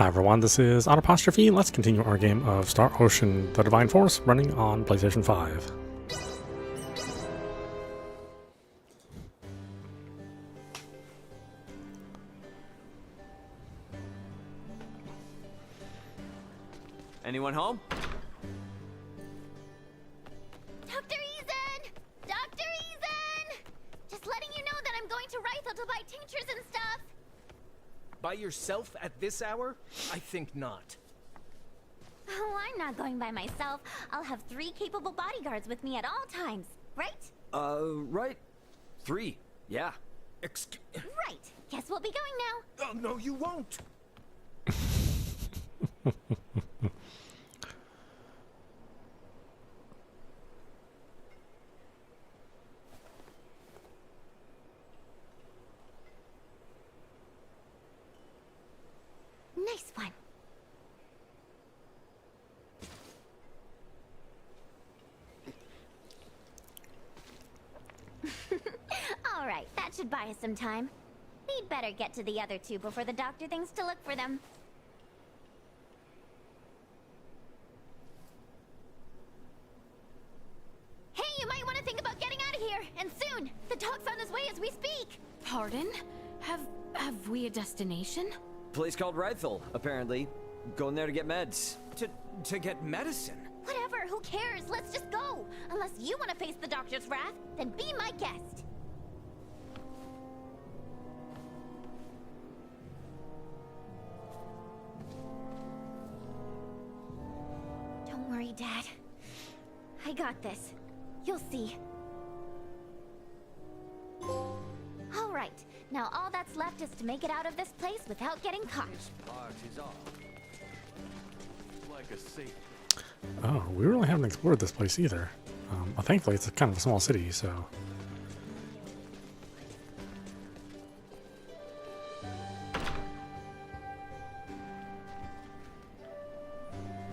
Hi everyone, this is audap. Let's continue our game of Star Ocean: The Divine Force, running on PlayStation 5. Anyone home? Dr. Eason! Dr. Eason! Just letting you know that I'm going to Rifle to buy tinctures and stuff. By yourself at this hour? I think not. Oh, I'm not going by myself. I'll have 3 capable bodyguards with me at all times, right? Right. 3. Yeah. Right. Guess we'll be going now. Oh, no, you won't. Nice one. All right, that should buy us some time. We'd better get to the other 2 before the doctor thinks to look for them. Hey, you might want to think about getting out of here, and soon. The dog's on his way as we speak. Pardon? Have we a destination? Place called Rifle, apparently. Going there to get meds. To get medicine? Whatever, who cares? Let's just go. Unless you want to face the doctor's wrath, then be my guest. Don't worry, Dad. I got this. You'll see. All right. Now all that's left is to make it out of this place without getting caught. Oh, we really haven't explored this place either. Well, thankfully, it's kind of a small city, so...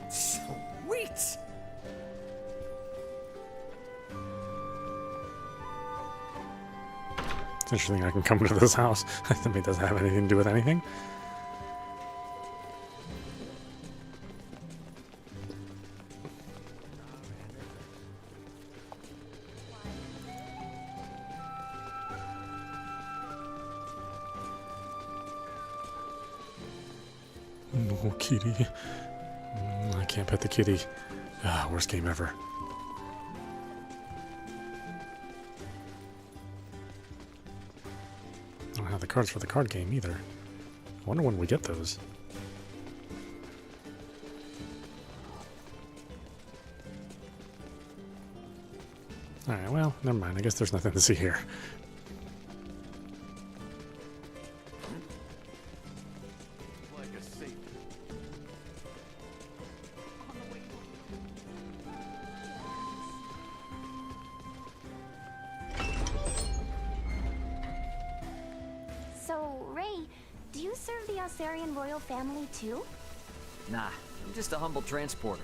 Sweet! It's interesting I can come to this house. I think it doesn't have anything to do with anything. No kitty. I can't pet the kitty. Ah, worst game ever. I don't have the cards for the card game either. I wonder when we get those. Alright, well, never mind. I guess there's nothing to see here. So, Ray, do you serve the Alcerian royal family too? Nah, I'm just a humble transporter.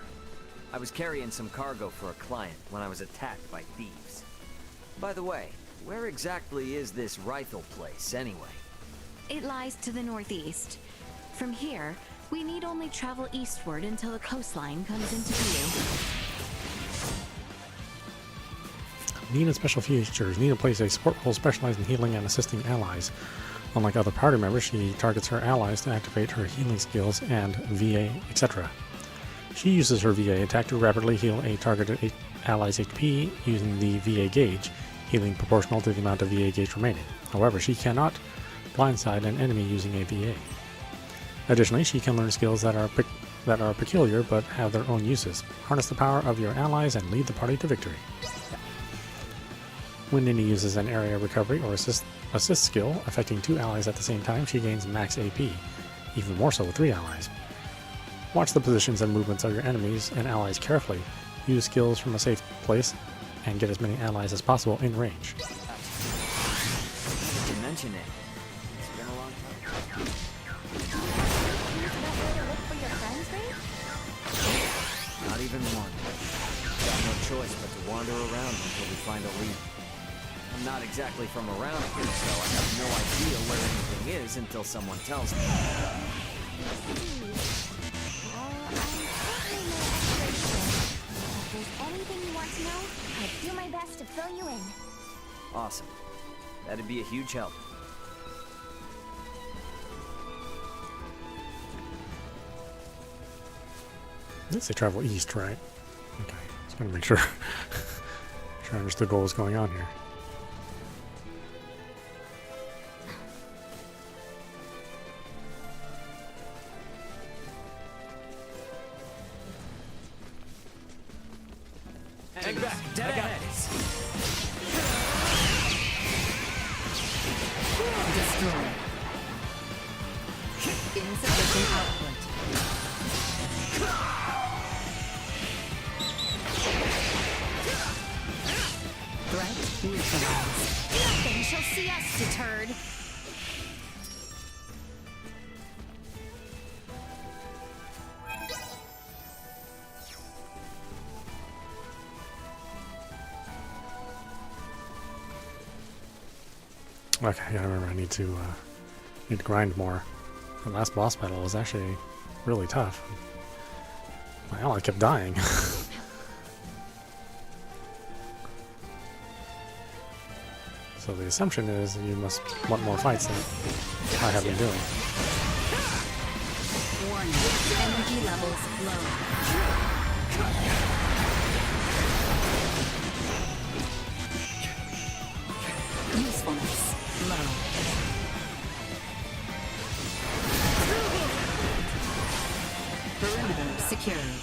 I was carrying some cargo for a client when I was attacked by thieves. By the way, where exactly is this Rifle place, anyway? It lies to the northeast. From here, we need only travel eastward until the coastline comes into view. Nina special features. Nina plays a support role specialized in healing and assisting allies. Unlike other party members, she targets her allies to activate her healing skills and VA, etc. She uses her VA attack to rapidly heal a targeted ally's HP using the VA gauge, healing proportional to the amount of VA gauge remaining. However, she cannot blindside an enemy using a VA. Additionally, she can learn skills that are peculiar but have their own uses. Harness the power of your allies and lead the party to victory. When Nina uses an area recovery or assist skill affecting 2 allies at the same time, she gains max AP, even more so with 3 allies. Watch the positions and movements of your enemies and allies carefully. Use skills from a safe place and get as many allies as possible in range. You mention it. It's been a long time. Look for your friends, Ray? Not even one. Got no choice but to wander around until we find a lead. I'm not exactly from around here, so I have no idea where anything is until someone tells me. my best to fill you in. Awesome. That'd be a huge help. Let's say travel east, right? Okay, just gotta make sure. Sure I understood what was going on here. Hang back. Dead ahead. Destroy. Insufficient output. Threat neutralized. Nothing shall see us deterred. Okay, I gotta remember I need to grind more. The last boss battle was actually really tough. My ally kept dying. So the assumption is you must want more fights than I have been doing. Warning. Energy levels low. Usefulness low. Perimeter secured.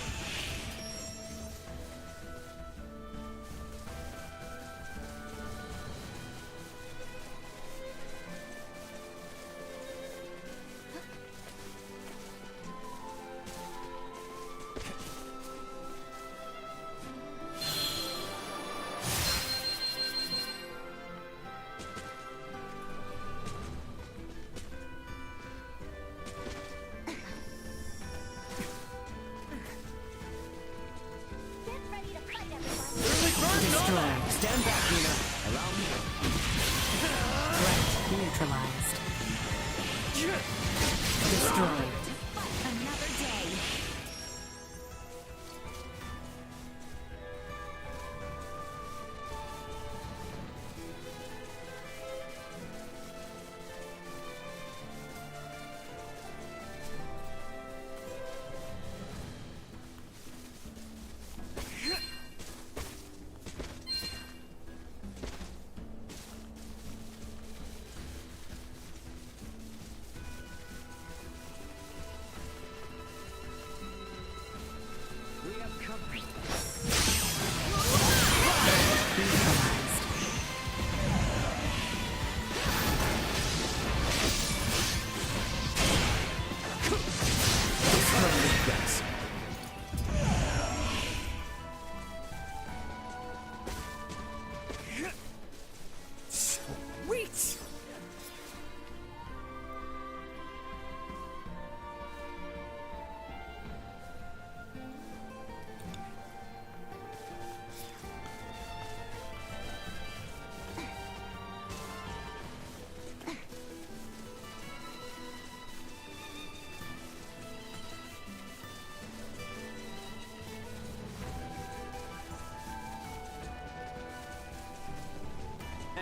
Get ready to fight, everyone. Destroyed. Stand back, Nina. Allow me. Threat neutralized. Destroyed. Another day. We have company. Yes. Sweet.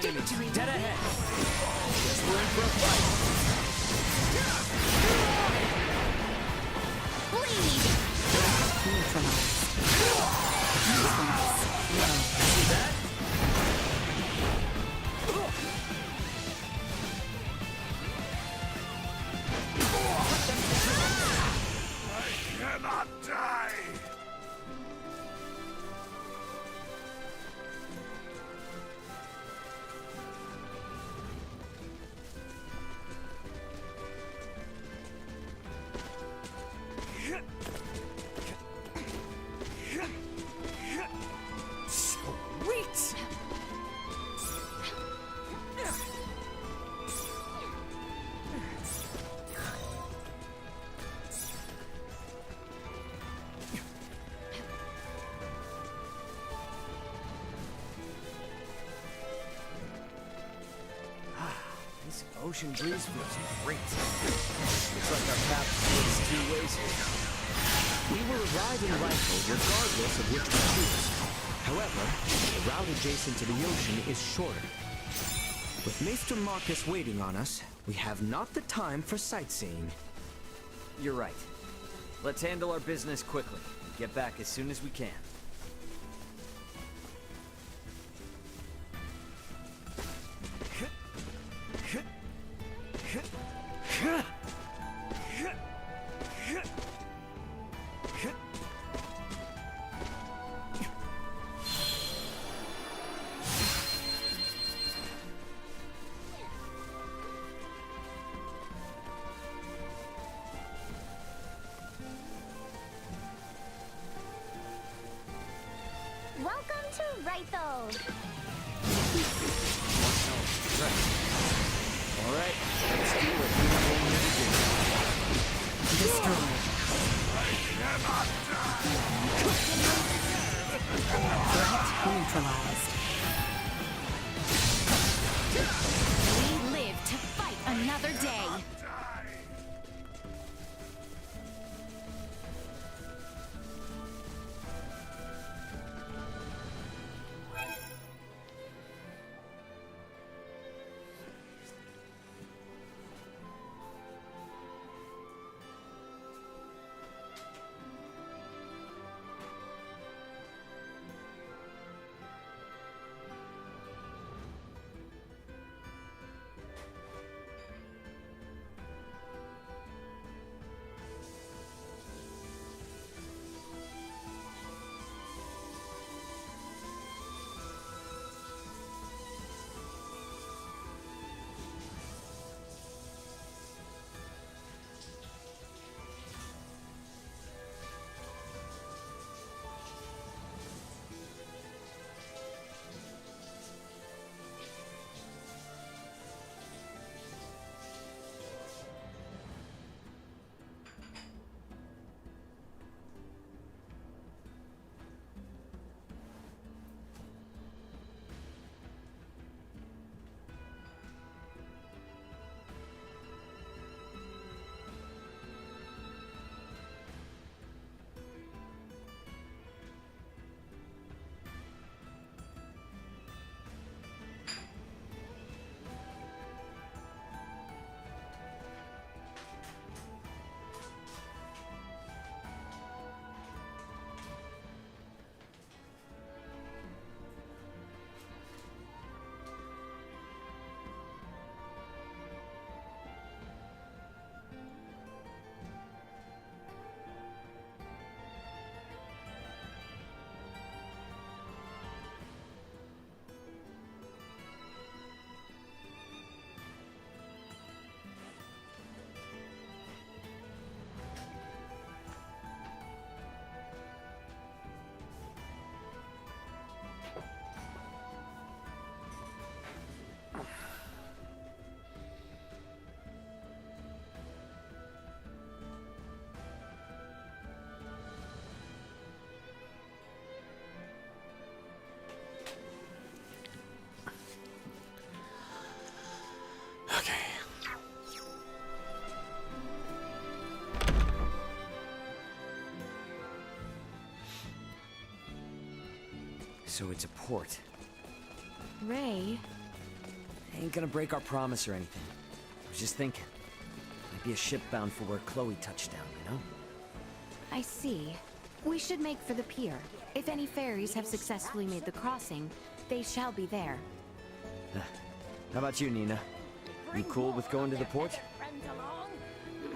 Enemies dead ahead. Guess we're in for a fight. Bleed! Neutralized. Usefulness low. See that? Cannot die! Sweet. This ocean breeze feels great. Looks like our path splits two ways here. We will arrive in Rifle regardless of which we choose. However, the route adjacent to the ocean is shorter. With Maester Marcus waiting on us, we have not the time for sightseeing. You're right. Let's handle our business quickly. Get back as soon as we can. Welcome to Rythel. Alright, let's do what we came here to do. Destroyed. Threat neutralized. We live to fight another day. So it's a port. Ray, Ain't gonna break our promise or anything. I was just thinking. Might be a ship bound for where Chloe touched down, you know? I see. We should make for the pier. If any ferries have successfully made the crossing, they shall be there. How about you, Nina? You cool with going to the port?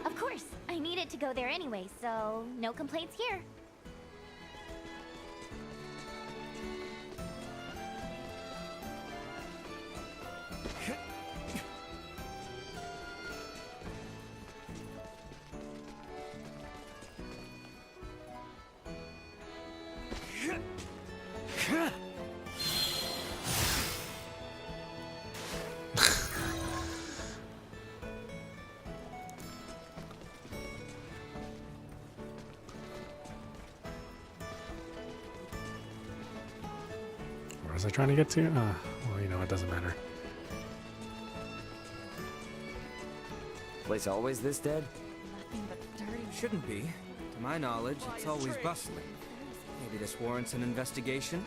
Of course, I needed to go there anyway, so no complaints here. Where was I trying to get to? Well, you know, it doesn't matter. Place always this dead? Nothing but dirty. Shouldn't be. To my knowledge, it's always bustling. Maybe this warrants an investigation?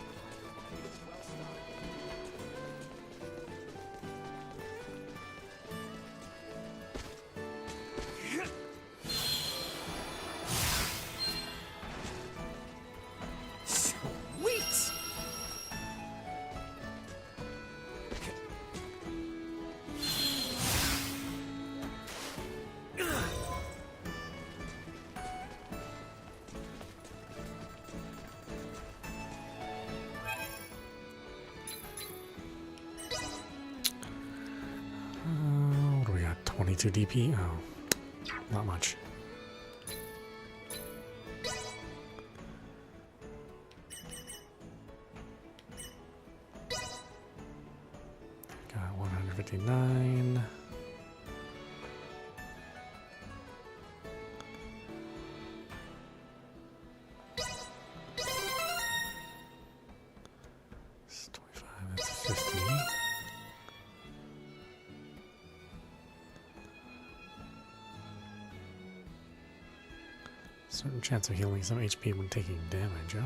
22 DP. Oh, not much. Got 159. It's 25, that's 50. Certain chance of healing some HP when taking damage. Oh.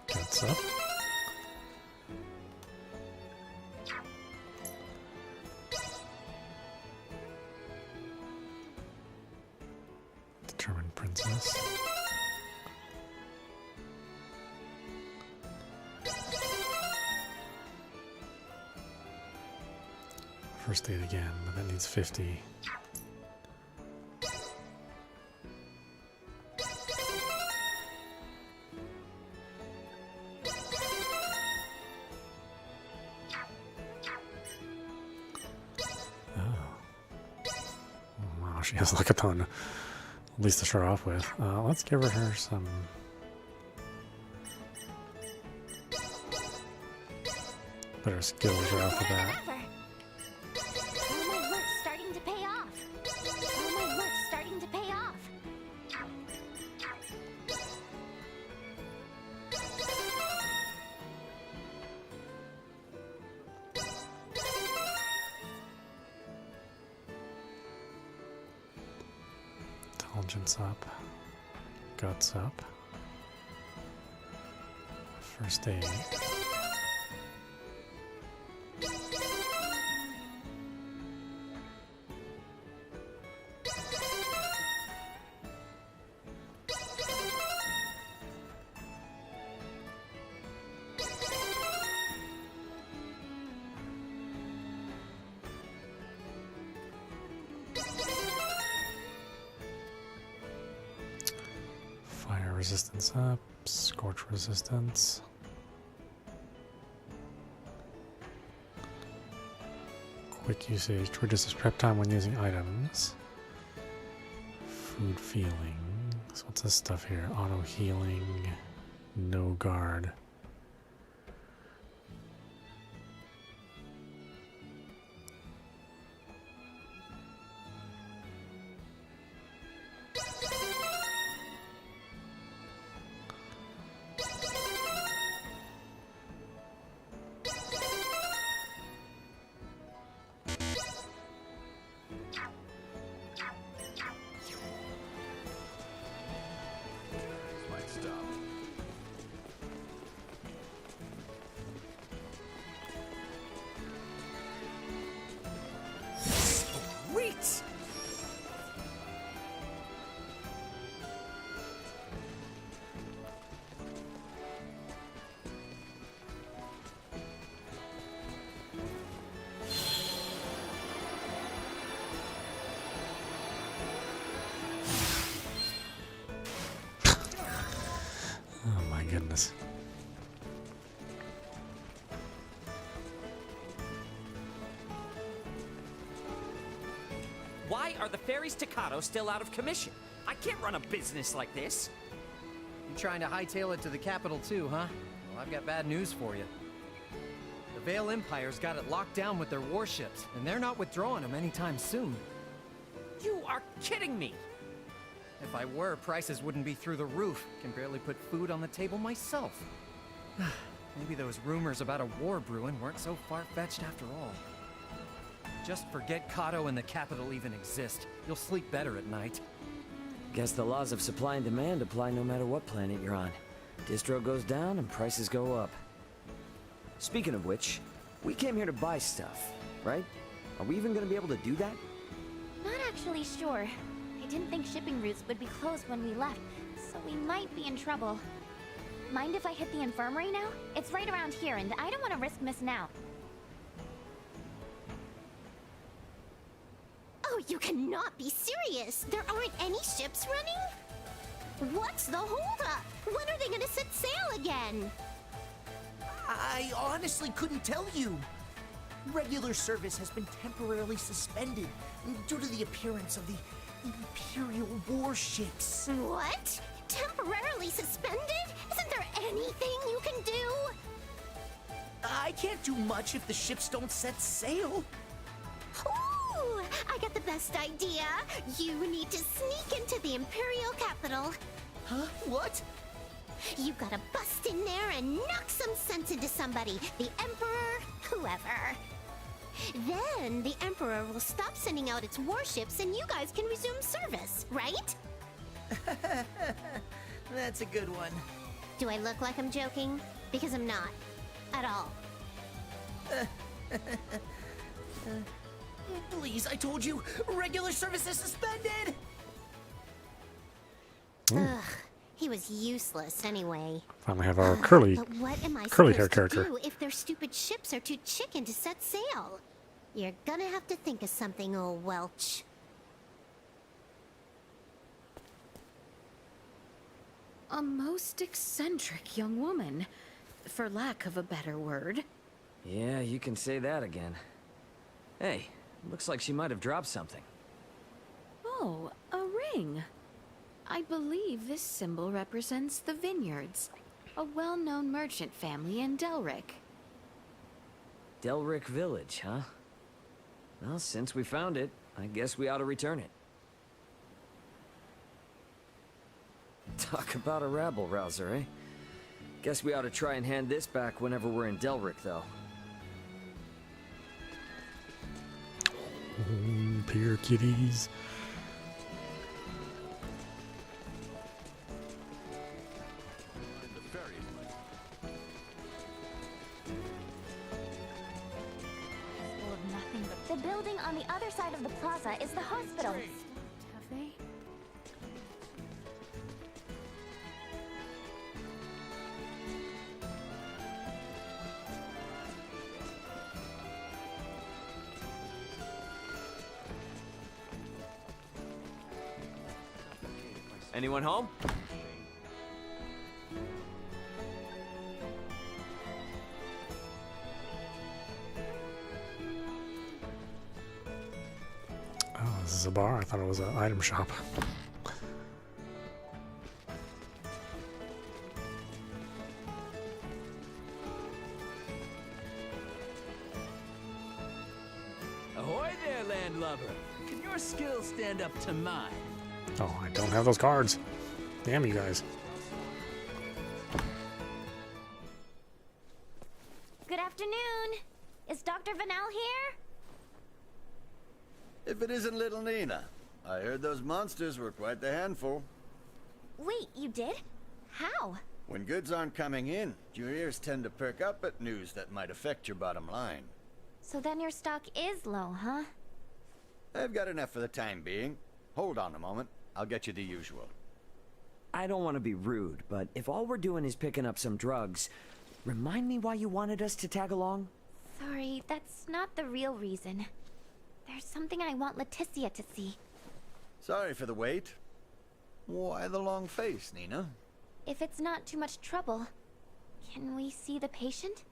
Gets up. Determined princess. First aid again, but that needs 50. Wow, she has like a ton, at least to start off with. Let's give her some. Better skills right off the bat. All my work's starting to pay off. All my work's starting to pay off. Intelligence up. Guts up. First aid. Fire resistance up, scorch resistance. Quick usage, reduces prep time when using items. Food feeling. So what's this stuff here? Auto healing, no guard. Sweet! Oh my goodness. Why are the ferry staccato still out of commission? I can't run a business like this. You trying to hightail it to the capital too, huh? Well, I've got bad news for you. The Vale Empire's got it locked down with their warships, and they're not withdrawing them anytime soon. You are kidding me! If I were, prices wouldn't be through the roof. Can barely put food on the table myself. Maybe those rumors about a war brewing weren't so far-fetched after all. Just forget Kato and the capital even exist. You'll sleep better at night. Guess the laws of supply and demand apply no matter what planet you're on. Distro goes down and prices go up. Speaking of which, we came here to buy stuff, right? Are we even gonna be able to do that? Not actually sure. I didn't think shipping routes would be closed when we left, so we might be in trouble. Mind if I hit the infirmary now? It's right around here, and I don't want to risk missing out. Oh, you cannot be serious! There aren't any ships running? What's the holdup? When are they gonna set sail again? I honestly couldn't tell you. Regular service has been temporarily suspended due to the appearance of the Imperial warships. What? Temporarily suspended? Isn't there anything you can do? I can't do much if the ships don't set sail. Ooh, I got the best idea. You need to sneak into the Imperial capital. Huh? What? You gotta bust in there and knock some sense into somebody. The Emperor, whoever. Then the Emperor will stop sending out its warships and you guys can resume service, right? That's a good one. Do I look like I'm joking? Because I'm not. At all. Please, I told you, regular service is suspended! Ugh, he was useless anyway. Finally have our curly But what am I curly hair supposed to character. do if their stupid ships are too chicken to set sail? You're gonna have to think of something, old Welch. A most eccentric young woman, for lack of a better word. Yeah, you can say that again. Hey, looks like she might have dropped something. Oh, a ring. I believe this symbol represents the Vineyards, a well-known merchant family in Delric. Delric Village, huh? Well, since we found it, I guess we ought to return it. Talk about a rabble-rouser, eh? Guess we ought to try and hand this back whenever we're in Delric, though. Peer kitties. Full of nothing but the building on the other side of the plaza is the hospital. Have they? Anyone home? Oh, this is a bar. I thought it was an item shop. Ahoy there, landlubber. Can your skills stand up to mine? Oh, I don't have those cards. Damn you guys. Good afternoon. Is Dr. Vanel here? If it isn't little Nina. I heard those monsters were quite the handful. Wait, you did? How? When goods aren't coming in, your ears tend to perk up at news that might affect your bottom line. So then your stock is low, huh? I've got enough for the time being. Hold on a moment. I'll get you the usual. I don't want to be rude, but if all we're doing is picking up some drugs, remind me why you wanted us to tag along? Sorry, that's not the real reason. There's something I want Leticia to see. Sorry for the wait. Why the long face, Nina? If it's not too much trouble, can we see the patient?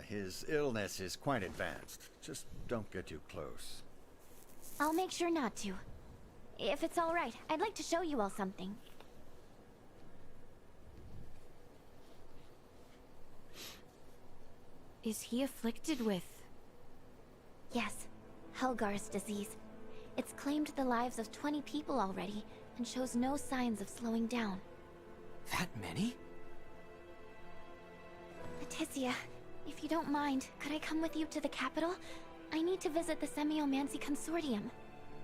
His illness is quite advanced. Just don't get too close. I'll make sure not to. If it's all right, I'd like to show you all something. Is he afflicted with... Yes, Helgar's disease. It's claimed the lives of 20 people already, and shows no signs of slowing down. That many? Leticia, if you don't mind, could I come with you to the capital? I need to visit the Semiomancy Consortium.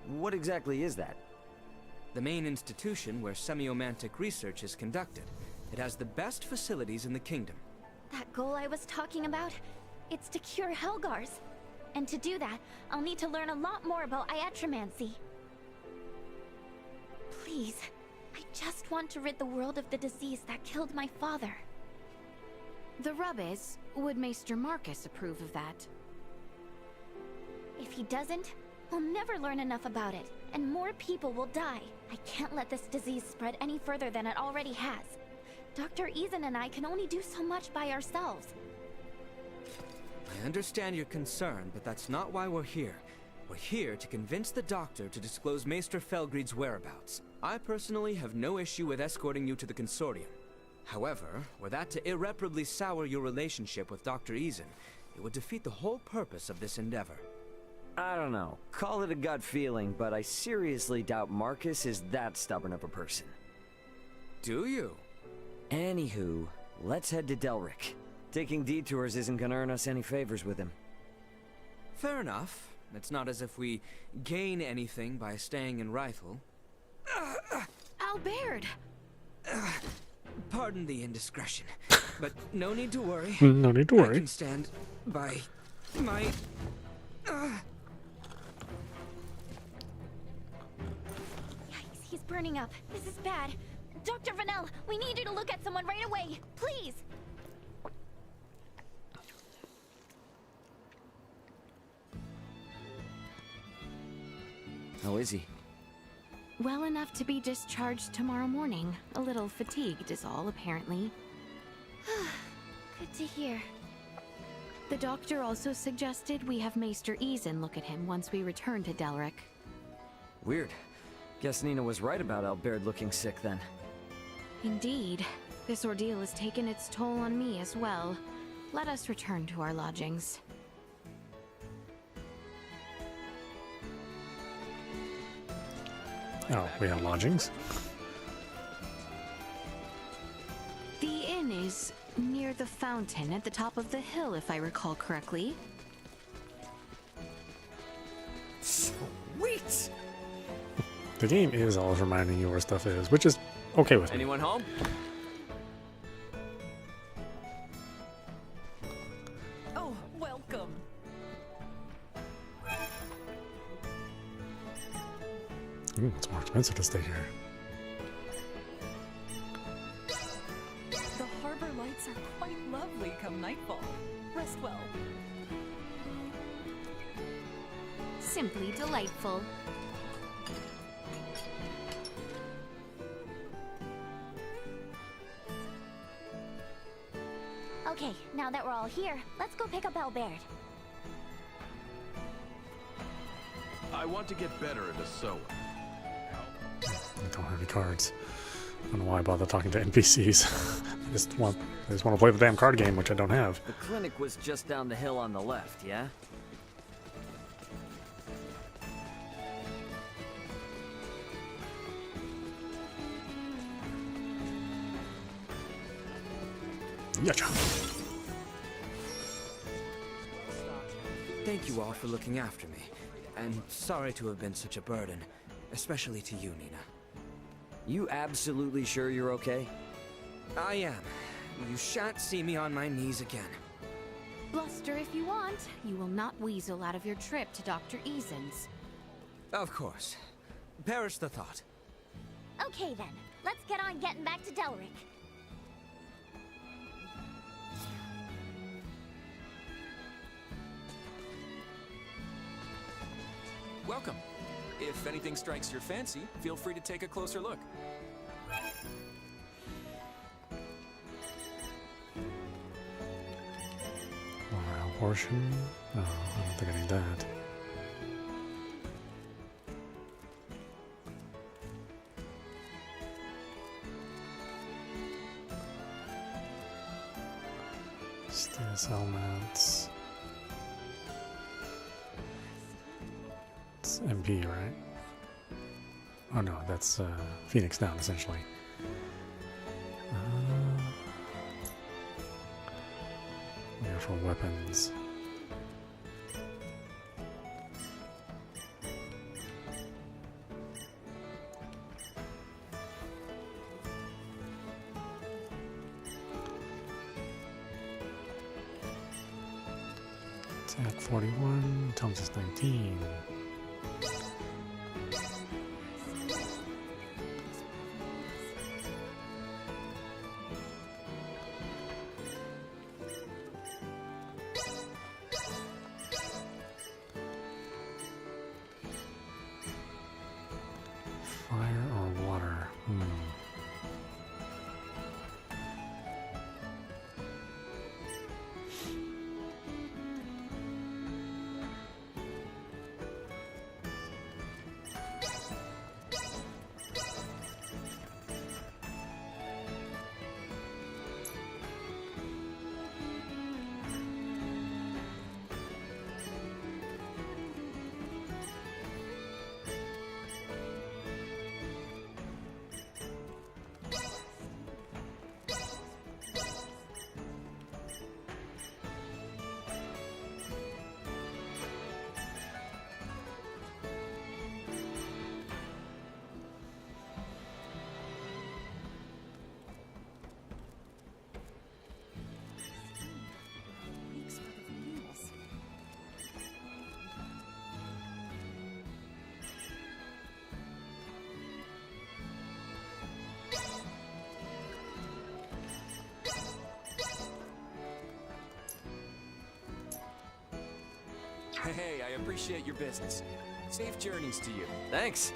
What exactly is that? The main institution where semiomantic research is conducted. It has the best facilities in the kingdom. That goal I was talking about? It's to cure Helgars. And to do that, I'll need to learn a lot more about iatromancy. Please, I just want to rid the world of the disease that killed my father. The rub is, would Maester Marcus approve of that? If he doesn't, we'll never learn enough about it, and more people will die. I can't let this disease spread any further than it already has. Dr. Eason and I can only do so much by ourselves. I understand your concern, but that's not why we're here. We're here to convince the doctor to disclose Maester Felgreid's whereabouts. I personally have no issue with escorting you to the consortium. However, were that to irreparably sour your relationship with Dr. Eason, it would defeat the whole purpose of this endeavor. I don't know. Call it a gut feeling, but I seriously doubt Marcus is that stubborn of a person. Do you? Anywho, let's head to Delric. Taking detours isn't gonna earn us any favors with him. Fair enough. It's not as if we gain anything by staying in Rifle. Albert! Pardon the indiscretion, but no need to worry. No need to I worry. can stand by my... Yikes, he's burning up. This is bad. Dr. Vanel, we need you to look at someone right away. Please! How is he? Well enough to be discharged tomorrow morning. A little fatigued is all, apparently. Good to hear. The doctor also suggested we have Maester Eason look at him once we return to Delric. Weird. Guess Nina was right about Albert looking sick then. Indeed. This ordeal has taken its toll on me as well. Let us return to our lodgings. Oh, we have lodgings. The inn is near the fountain at the top of the hill, if I recall correctly. Sweet! The game is always reminding you where stuff is, which is okay with me. Anyone home? Oh, welcome. Ooh, it's more expensive to stay here. The harbor lights are quite lovely come nightfall. Rest well. Simply delightful. Okay, now that we're all here, let's go pick up Albert. I want to get better at a sewing. I don't have any cards. I don't know why I bother talking to NPCs. I just want to play the damn card game, which I don't have. The clinic was just down the hill on the left, yeah? Yacha. Thank you all for looking after me, and sorry to have been such a burden, especially to you, Nina. You absolutely sure you're okay? I am. You shan't see me on my knees again. Bluster if you want. You will not weasel out of your trip to Dr. Eason's. Of course. Perish the thought. Okay then, let's get on getting back to Delric. Welcome. If anything strikes your fancy, feel free to take a closer look. Morale portion. No, I don't think I need that. Status elements. It's MP, right? Oh no, that's Phoenix down essentially. Yeah, for weapons. Attack 41, intelligence 19. Fire or water? Hey, I appreciate your business. Safe journeys to you. Thanks.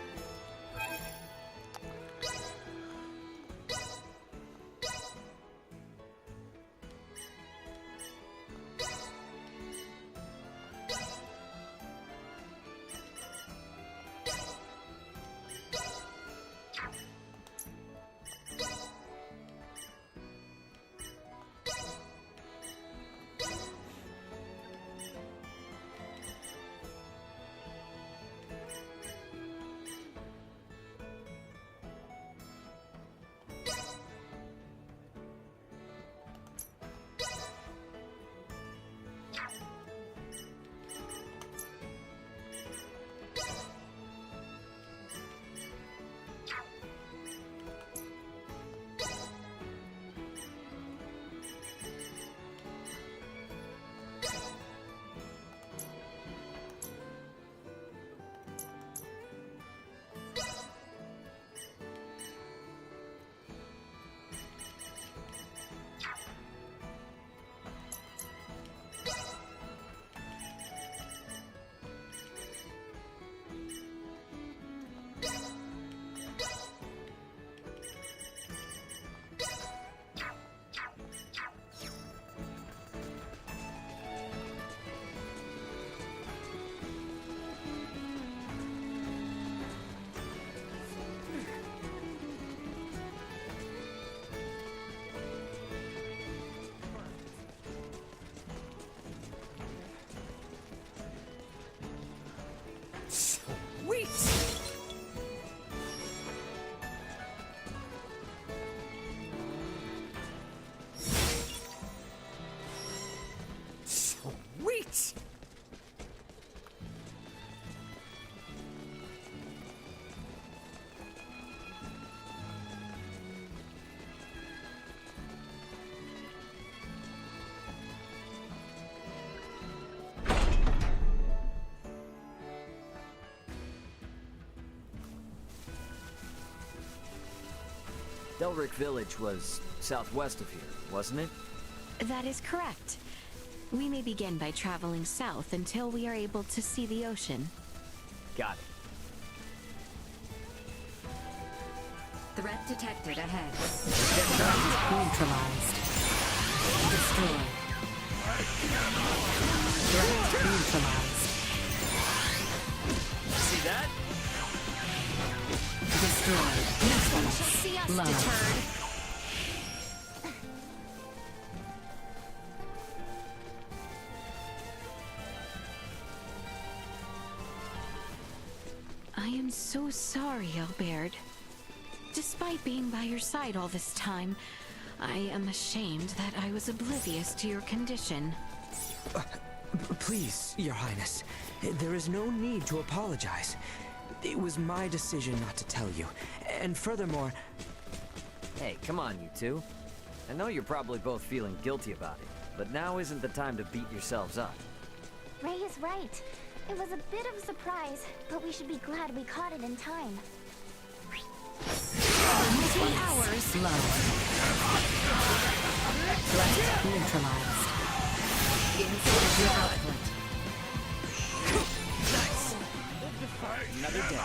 Sweet! Delric Village was southwest of here, wasn't it? That is correct. We may begin by traveling south until we are able to see the ocean. Got it. Threat detected ahead. Neutralized. Destroyed. Threat neutralized. See that? Destroyed. See us Love. deterred. I am so sorry, Albert. Despite being by your side all this time, I am ashamed that I was oblivious to your condition. Please, Your Highness, there is no need to apologize. It was my decision not to tell you. And furthermore... Hey, come on, you two. I know you're probably both feeling guilty about it, but now isn't the time to beat yourselves up. Ray is right. It was a bit of a surprise, but we should be glad we caught it in time. 3 hours. Love. Threat neutralized. Insufficient output. Nice! Another day.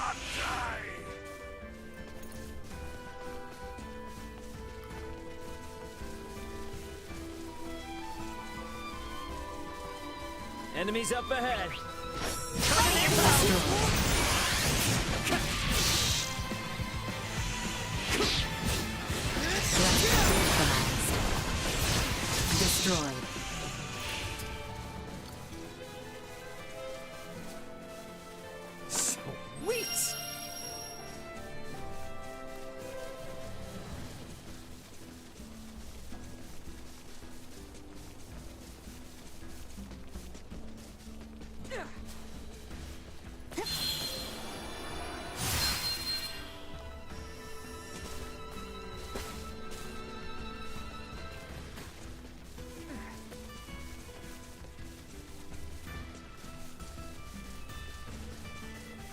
Enemies up ahead! Destroyed. Sweet!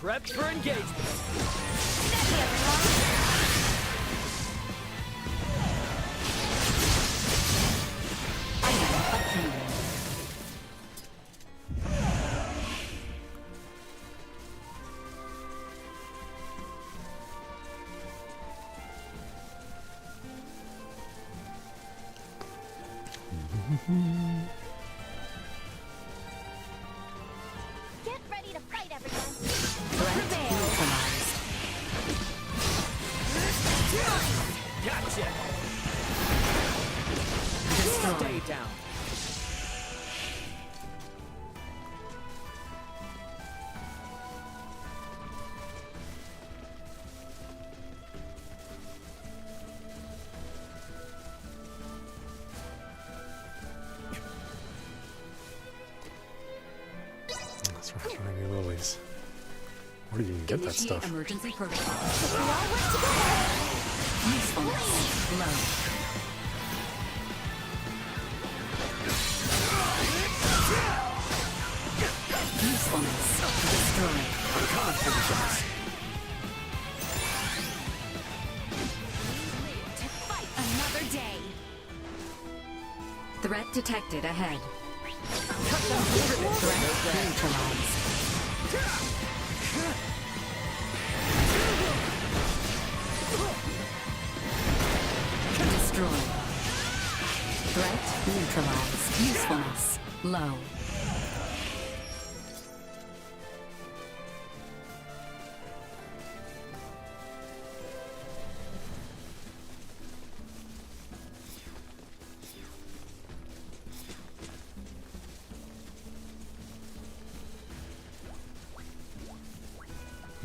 Prepped for engagement! Get ready to fight, everyone. Threat neutralized. Gotcha! Destroyed. Stay down. That's right, shiny lilies. Where do you even get that Initiate stuff? emergency protocol. We all work together. Usefulness. Low. Usefulness. Destroyed. I'm coming for you guys. To fight another day. Threat detected ahead. Threat neutralized. Destroyed. Threat neutralized. Usefulness low.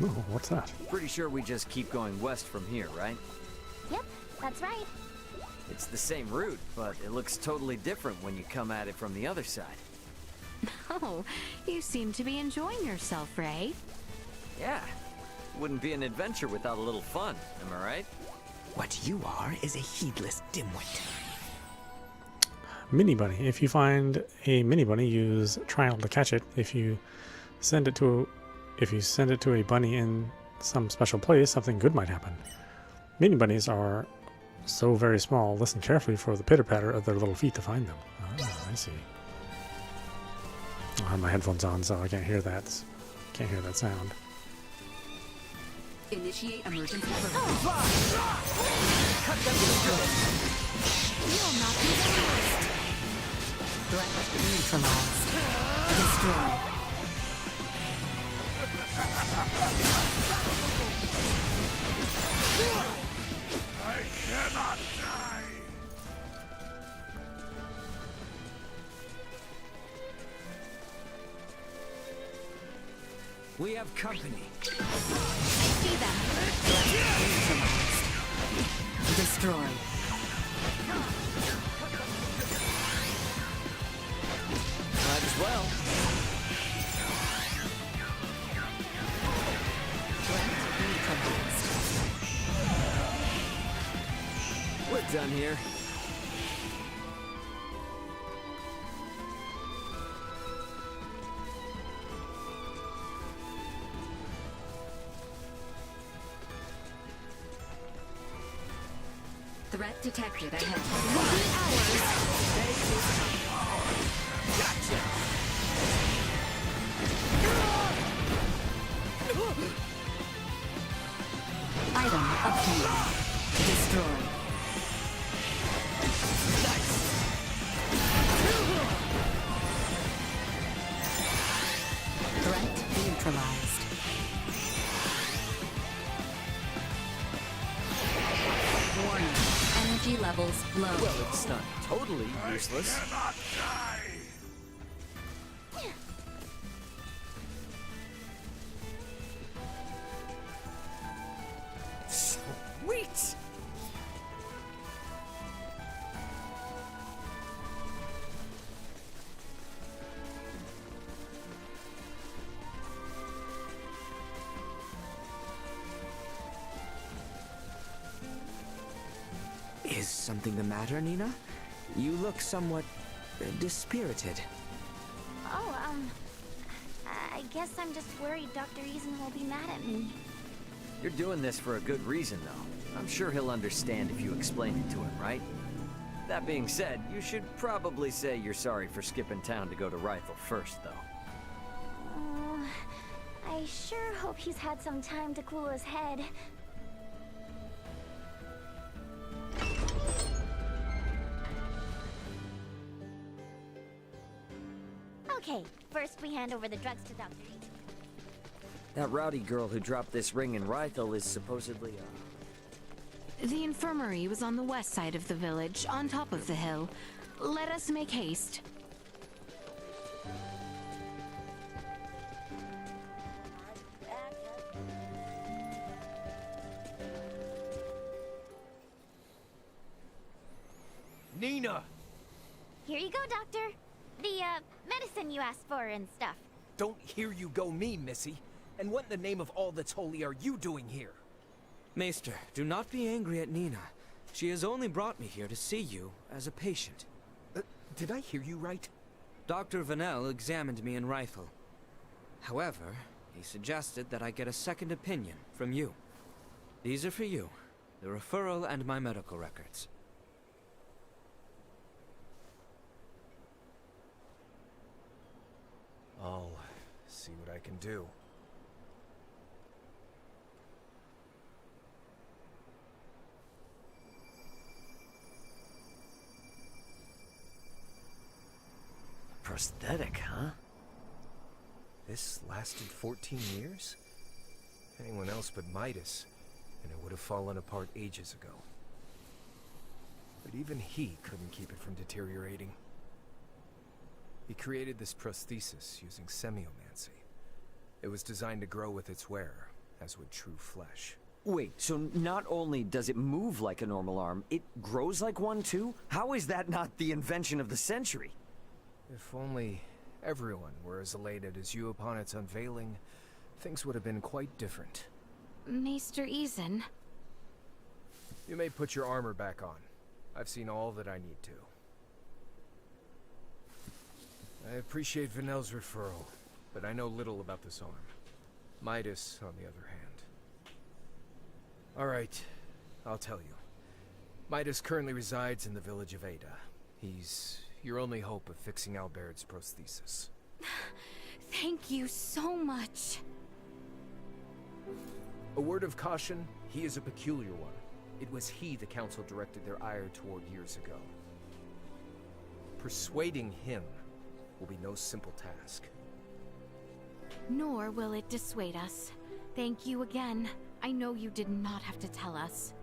Oh, what's that? Pretty sure we just keep going west from here, right? Yep, that's right. It's the same route, but it looks totally different when you come at it from the other side. Oh, you seem to be enjoying yourself, Ray. Yeah. Wouldn't be an adventure without a little fun, am I right? What you are is a heedless dimwit. Mini bunny. If you find a mini bunny, use triangle to catch it. If you send it to a bunny in some special place, something good might happen. Mini bunnies are so very small. Listen carefully for the pitter-patter of their little feet to find them. Ah, I see. I have my headphones on, so I can't hear that. Can't hear that sound. Initiate emergency protocol. You'll not be the last. Threat neutralized. Destroyed. I cannot die! We have company. See them. Destroyed. Might as well. We're done here. Threat detected ahead. Item obtained. Destroyed. Threat neutralized. Warning. Energy levels low. Well, it's not totally useless. Cannot die! Sweet! Is something the matter, Nina? You look somewhat dispirited. Oh, I guess I'm just worried Dr. Eason will be mad at me. You're doing this for a good reason, though. I'm sure he'll understand if you explain it to him, right? That being said, you should probably say you're sorry for skipping town to go to Rifle first, though. I sure hope he's had some time to cool his head. Okay, first we hand over the drugs to Dr. Eaton. That rowdy girl who dropped this ring in Rythel is supposedly The infirmary was on the west side of the village, on top of the hill. Let us make haste. Nina! Here you go, Doctor. The, medicine you asked for and stuff. Don't hear you go me, Missy. And what in the name of all that's holy are you doing here? Maester, do not be angry at Nina. She has only brought me here to see you as a patient. Did I hear you right? Dr. Vanel examined me in Rythel. However, he suggested that I get a second opinion from you. These are for you, the referral and my medical records. I'll see what I can do. prosthetic, huh? This lasted 14 years? Anyone else but Midas, and it would have fallen apart ages ago. But even he couldn't keep it from deteriorating. He created this prosthesis using semiomancy. It was designed to grow with its wearer, as would true flesh. Wait, so not only does it move like a normal arm, it grows like one too? How is that not the invention of the century? If only everyone were as elated as you upon its unveiling, things would have been quite different. Maester Eason. You may put your armor back on. I've seen all that I need to. I appreciate Vanel's referral, but I know little about this arm. Midas, on the other hand. Alright, I'll tell you. Midas currently resides in the village of Ada. He's your only hope of fixing Albert's prosthesis. Thank you so much. A word of caution, he is a peculiar one. It was he the council directed their ire toward years ago. Persuading him will be no simple task. Nor will it dissuade us. Thank you again. I know you did not have to tell us.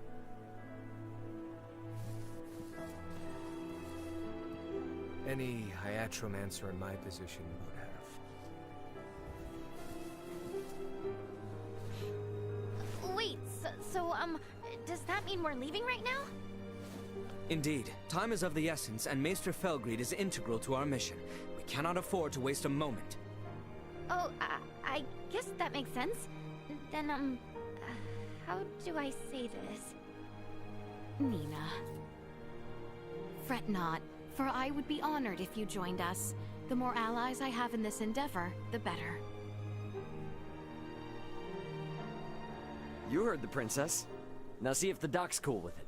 Any hiatromancer in my position would have. Wait, does that mean we're leaving right now? Indeed. Time is of the essence, and Maester Felgreed is integral to our mission. We cannot afford to waste a moment. Oh, I guess that makes sense. Then, how do I say this? Nina. Fret not, for I would be honored if you joined us. The more allies I have in this endeavor, the better. You heard the princess. Now see if the doc's cool with it.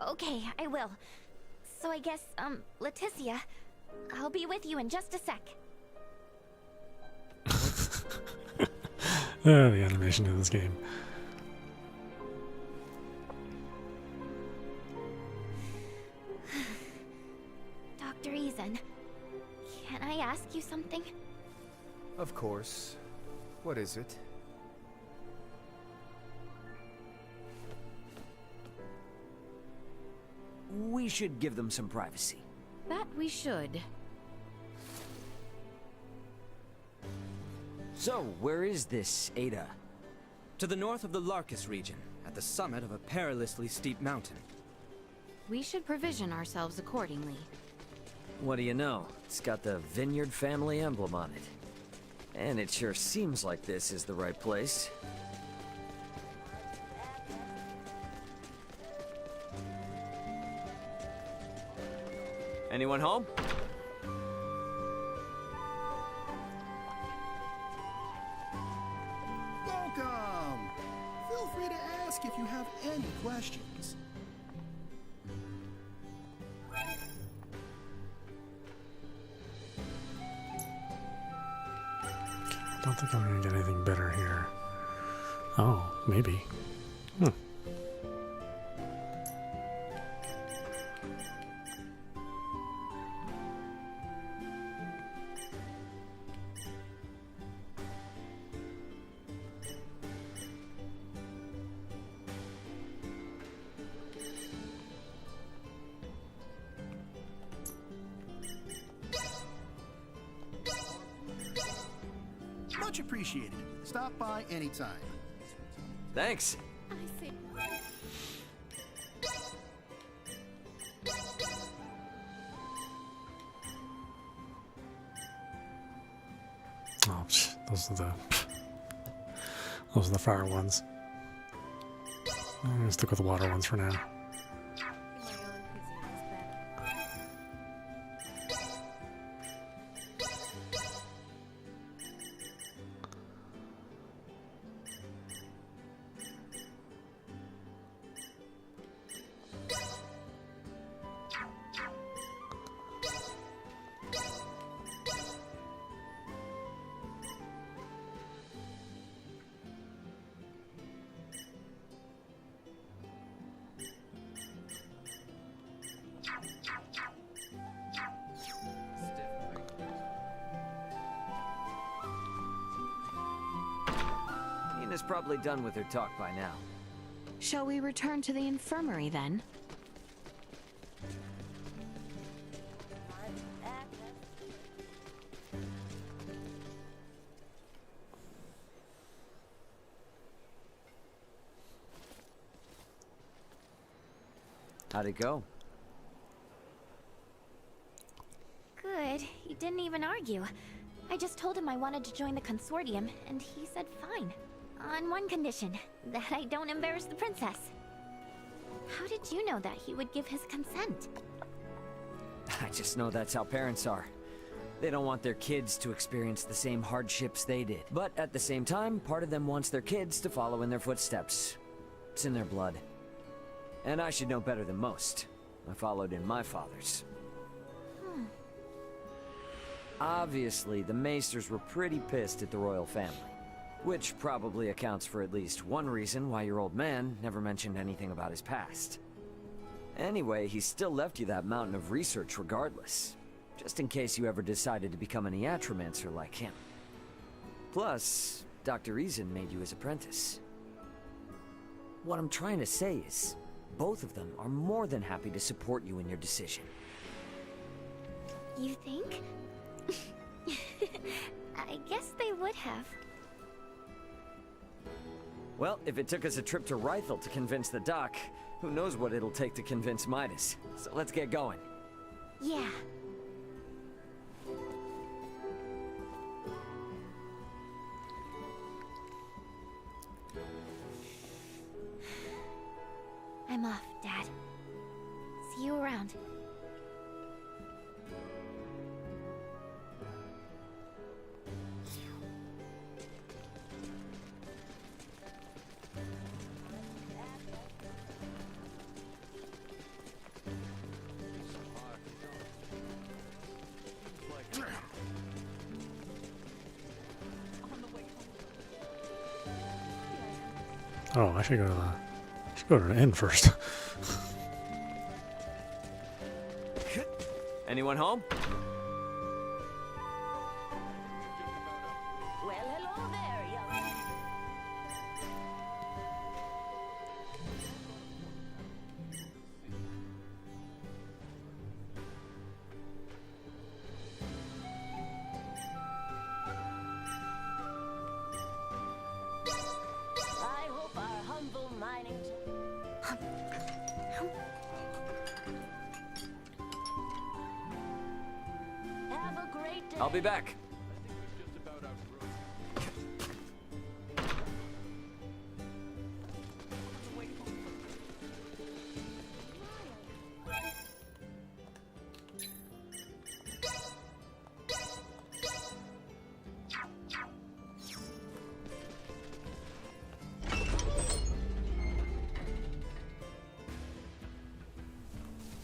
Okay, I will. So I guess, Leticia, I'll be with you in just a sec. The animation in this game. Dr. Eason, can I ask you something? Of course. What is it? We should give them some privacy. That we should. So, where is this Ada? To the north of the Larkus region, at the summit of a perilously steep mountain. We should provision ourselves accordingly. What do you know? It's got the Vineyard family emblem on it. And it sure seems like this is the right place. Anyone home? Welcome! Feel free to ask if you have any questions. I don't think I'm gonna get anything better here. Oh, maybe. Much appreciated. Stop by anytime. Thanks. I said. Oh, those are the fire ones. I'm gonna stick with the water ones for now. Nina's probably done with her talk by now. Shall we return to the infirmary then? How'd it go? Good. He didn't even argue. I just told him I wanted to join the consortium, and he said fine. On one condition, that I don't embarrass the princess. How did you know that he would give his consent? I just know that's how parents are. They don't want their kids to experience the same hardships they did. But at the same time, part of them wants their kids to follow in their footsteps. It's in their blood. And I should know better than most. I followed in my father's. Obviously, the Maesters were pretty pissed at the royal family. Which probably accounts for at least one reason why your old man never mentioned anything about his past. Anyway, he still left you that mountain of research regardless. Just in case you ever decided to become an iatromancer like him. Plus, Dr. Reason made you his apprentice. What I'm trying to say is, both of them are more than happy to support you in your decision. You think? I guess they would have. Well, if it took us a trip to Rythel to convince the doc, who knows what it'll take to convince Midas. So let's get going. Yeah. I'm off, Dad. See you around. Oh, I should go to the inn first. Anyone home? Well, hello there, young. I hope our humble mining. Have a great day. I'll be back.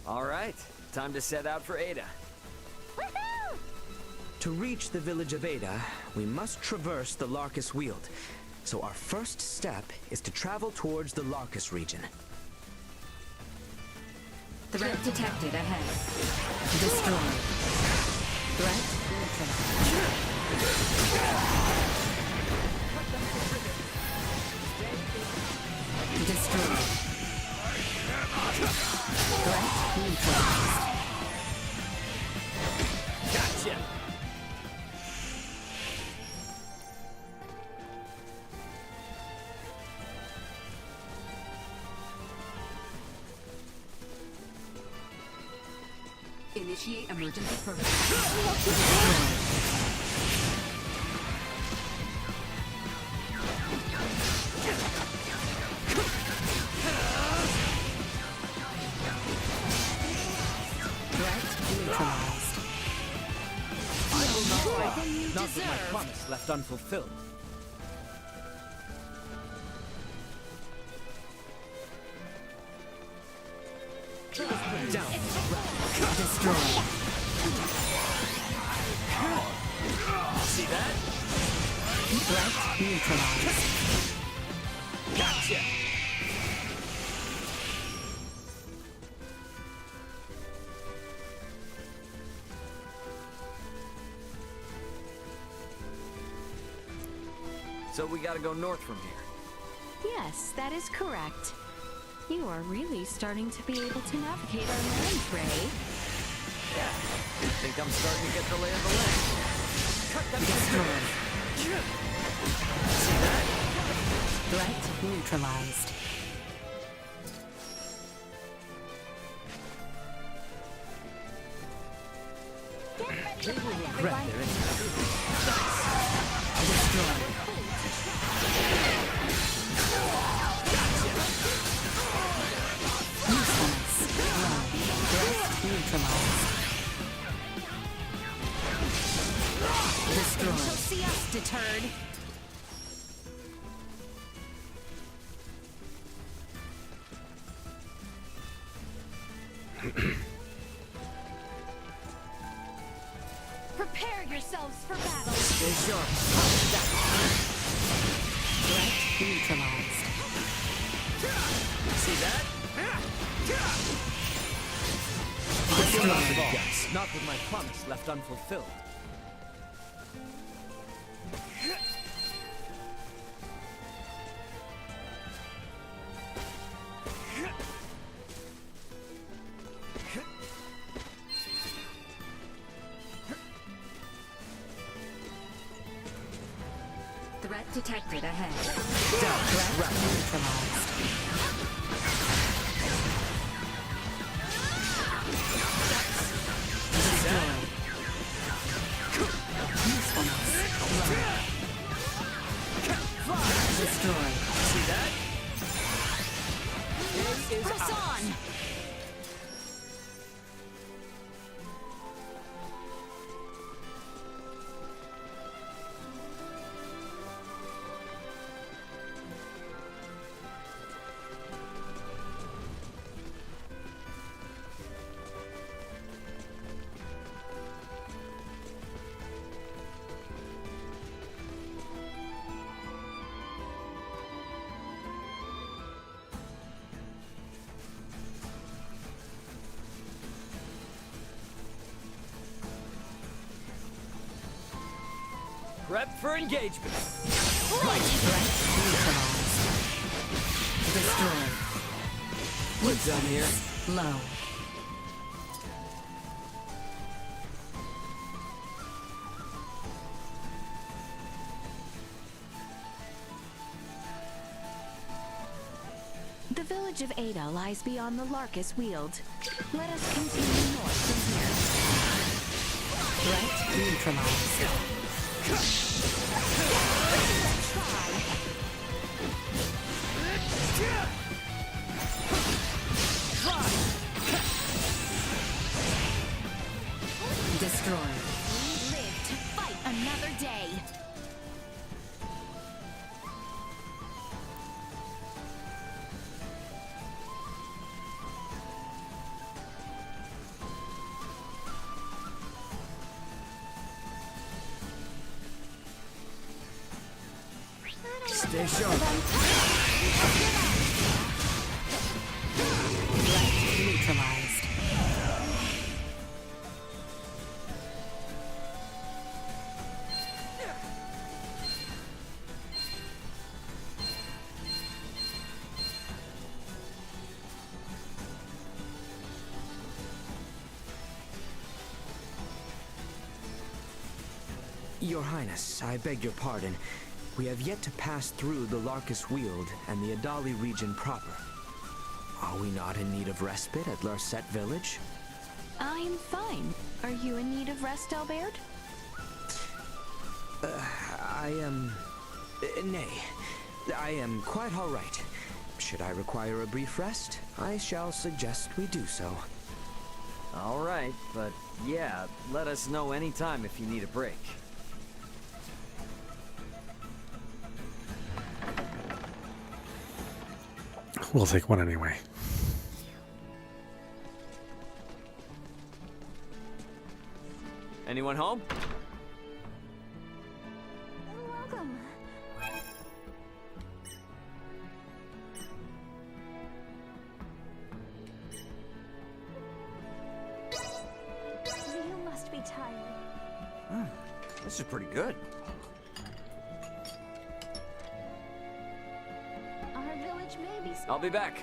All right, time to set out for Ada. To reach the village of Ada, we must traverse the Larkus Weald. So our first step is to travel towards the Larkus region. Threat detected ahead. Destroy. Threat neutralized. Destroy. Threat neutralized. Gotcha! Initiate emergency program. Not with my promise left unfulfilled. Down. Destroy. See that? Threat neutralized. Gotcha! So we gotta go north from here. Yes, that is correct. You are really starting to be able to navigate our land, Ray. Yeah, I think I'm starting to get the lay of the land. Cut them Destroy. See that? Threat neutralized. Get ready to fight, everyone. Destroy. Usefulness. Low. Threat neutralized. Destroy. You'll see us deterred. Prepare yourselves for battle. Stay sharp. Threat neutralized. See that? Destroy. Yes, not with my promise left unfulfilled. Threat detected ahead. Threat neutralized. Destroy. Usefulness. Low. Destroy. See that? Press on! Prep for engagement. Threat neutralized. Destroy. We're done here. Low. The village of Ada lies beyond the Larkus Weald. Let us continue north from here. Threat neutralized. Destroy. We live to fight another day. Stay sharp. Threat neutralized. Your Highness, I beg your pardon. We have yet to pass through the Larkus Weald and the Adali region proper. Are we not in need of respite at Larset Village? I'm fine. Are you in need of rest, Albert? Nay. I am quite all right. Should I require a brief rest, I shall suggest we do so. All right, but yeah, let us know anytime if you need a break. We'll take one anyway. Anyone home? Welcome. You must be tired. This is pretty good. Our village may be I'll be back.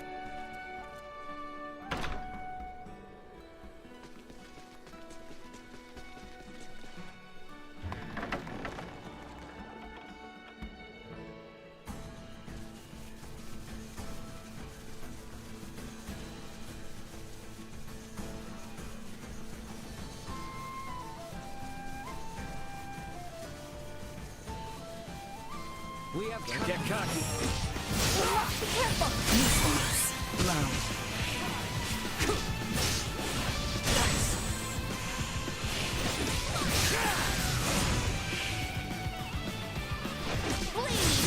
We have Don't get cocky. Be careful. Usefulness. Low.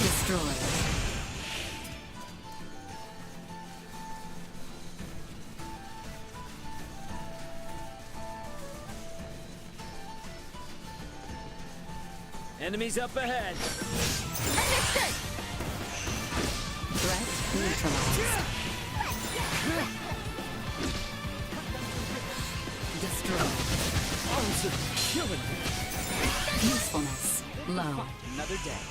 Destroy. Enemies up ahead. Understood. Threat neutralized. Destroy. arms are killing me. Usefulness. Low. Another day.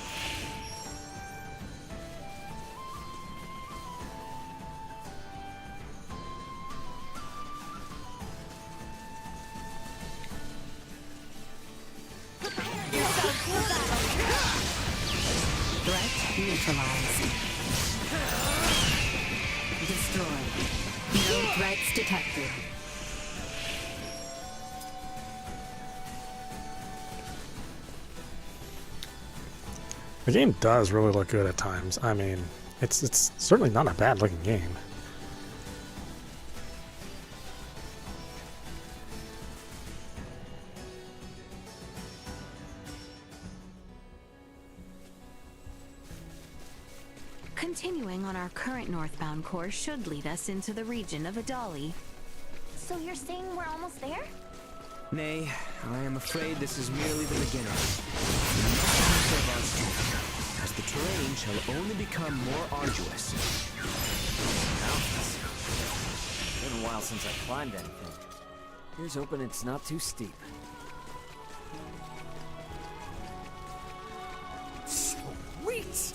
Threat neutralized. Destroyed. No threats detected. The game does really look good at times. I mean, it's certainly not a bad looking game. Continuing on our current northbound course should lead us into the region of Adali. So you're saying we're almost there? Nay, I am afraid this is merely the beginning. We must serve our strength, as the terrain shall only become more arduous. Mountains. Been a while since I climbed anything. Here's hoping it's not too steep. Sweet!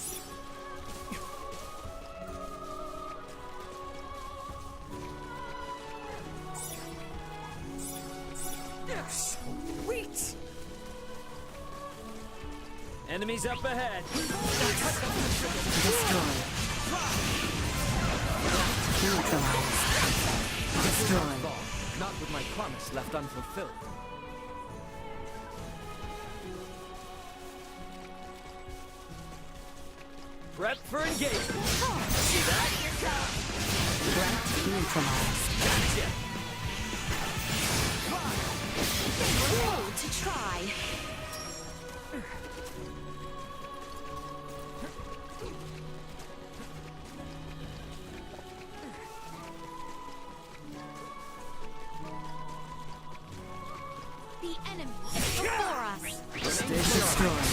Sweet! Enemies up ahead. Destroyed. Neutralized. Destroyed. Not with my promise left unfulfilled. Prep for engagement. See that? Threat neutralized. Gotcha. Rude to try. The enemy is before us. Destroyed.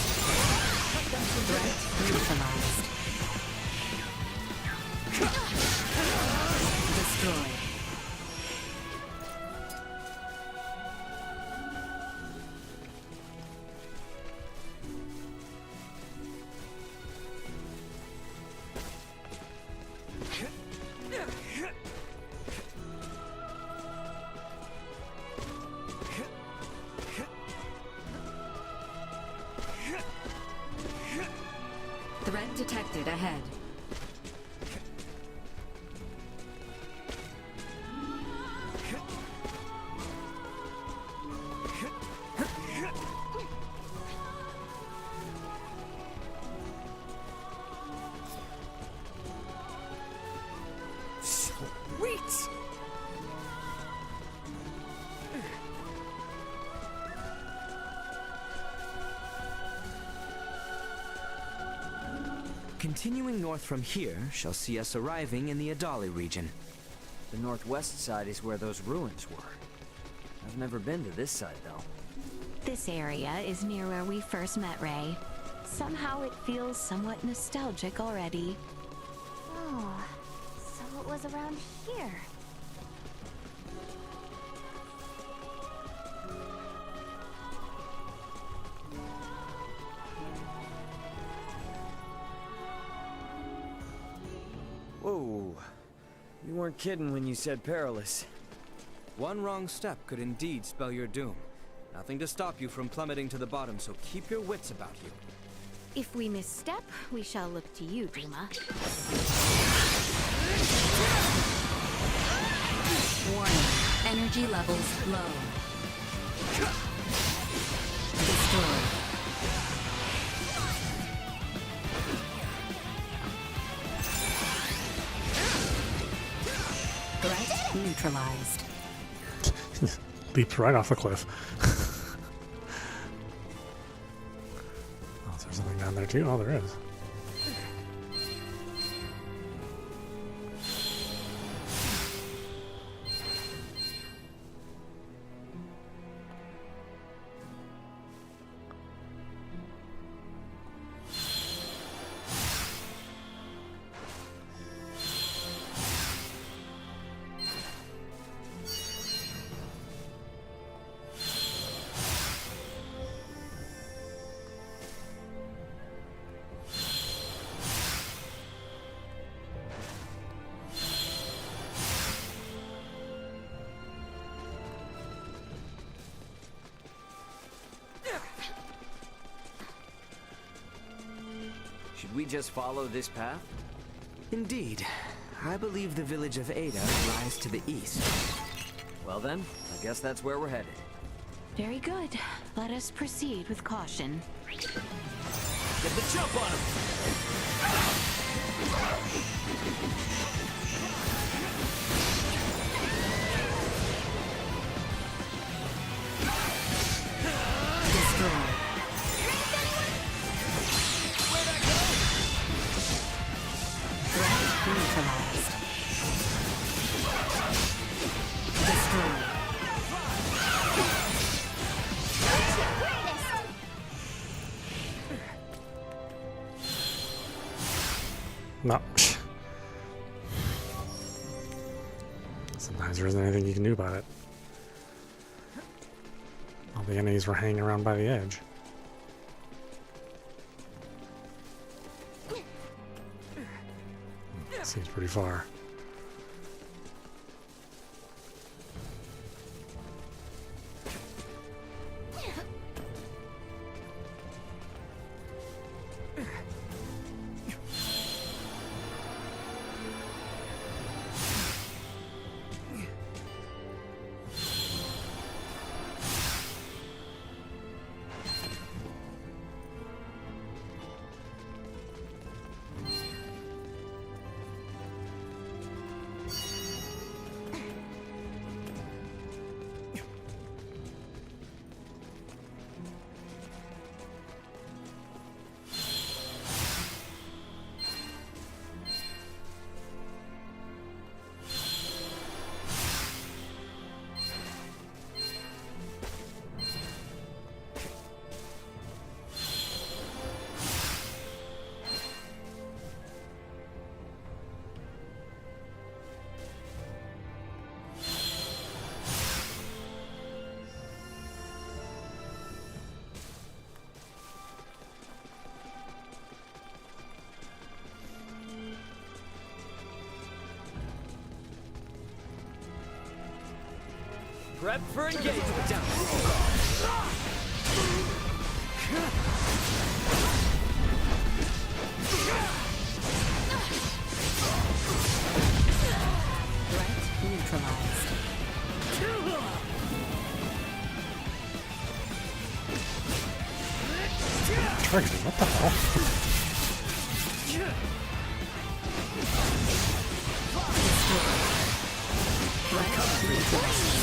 Threat neutralized. Destroyed. Threat detected ahead. Continuing north from here shall see us arriving in the Adali region. The northwest side is where those ruins were. I've never been to this side, though. This area is near where we first met Ray. Somehow it feels somewhat nostalgic already. Oh, so it was around here. Whoa. You weren't kidding when you said perilous. One wrong step could indeed spell your doom. Nothing to stop you from plummeting to the bottom, so keep your wits about you. If we misstep, we shall look to you, Duma. Warning. Energy levels low. Destroyed. Threat neutralized. Leaped right off the cliff. Oh, is there something down there too? Oh, there is. Should we just follow this path? Indeed. I believe the village of Ada lies to the east. Well then, I guess that's where we're headed. Very good. Let us proceed with caution. Get the jump on him! Neutralized. Destroyed. No. Sometimes there isn't anything you can do about it. All the enemies were hanging around by the edge. Seems pretty far. Prep for engagement. Down. Threat neutralized. Targeting, what the hell? Threat neutralized.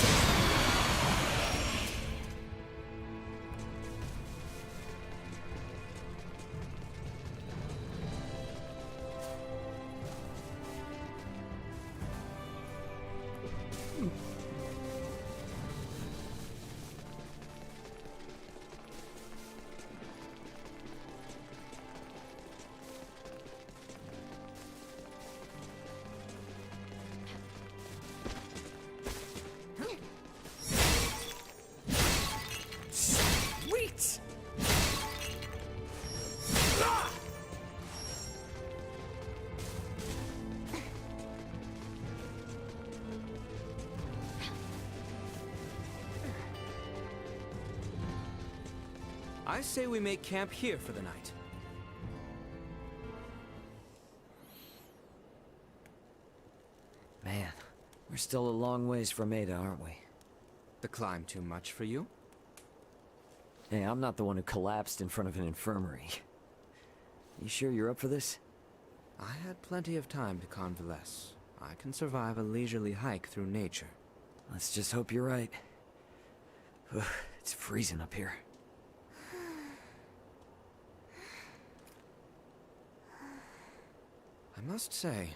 I say we make camp here for the night. Man, we're still a long ways from Ada, aren't we? The climb too much for you? Hey, I'm not the one who collapsed in front of an infirmary. You sure you're up for this? I had plenty of time to convalesce. I can survive a leisurely hike through nature. Let's just hope you're right. Ugh, it's freezing up here. I must say,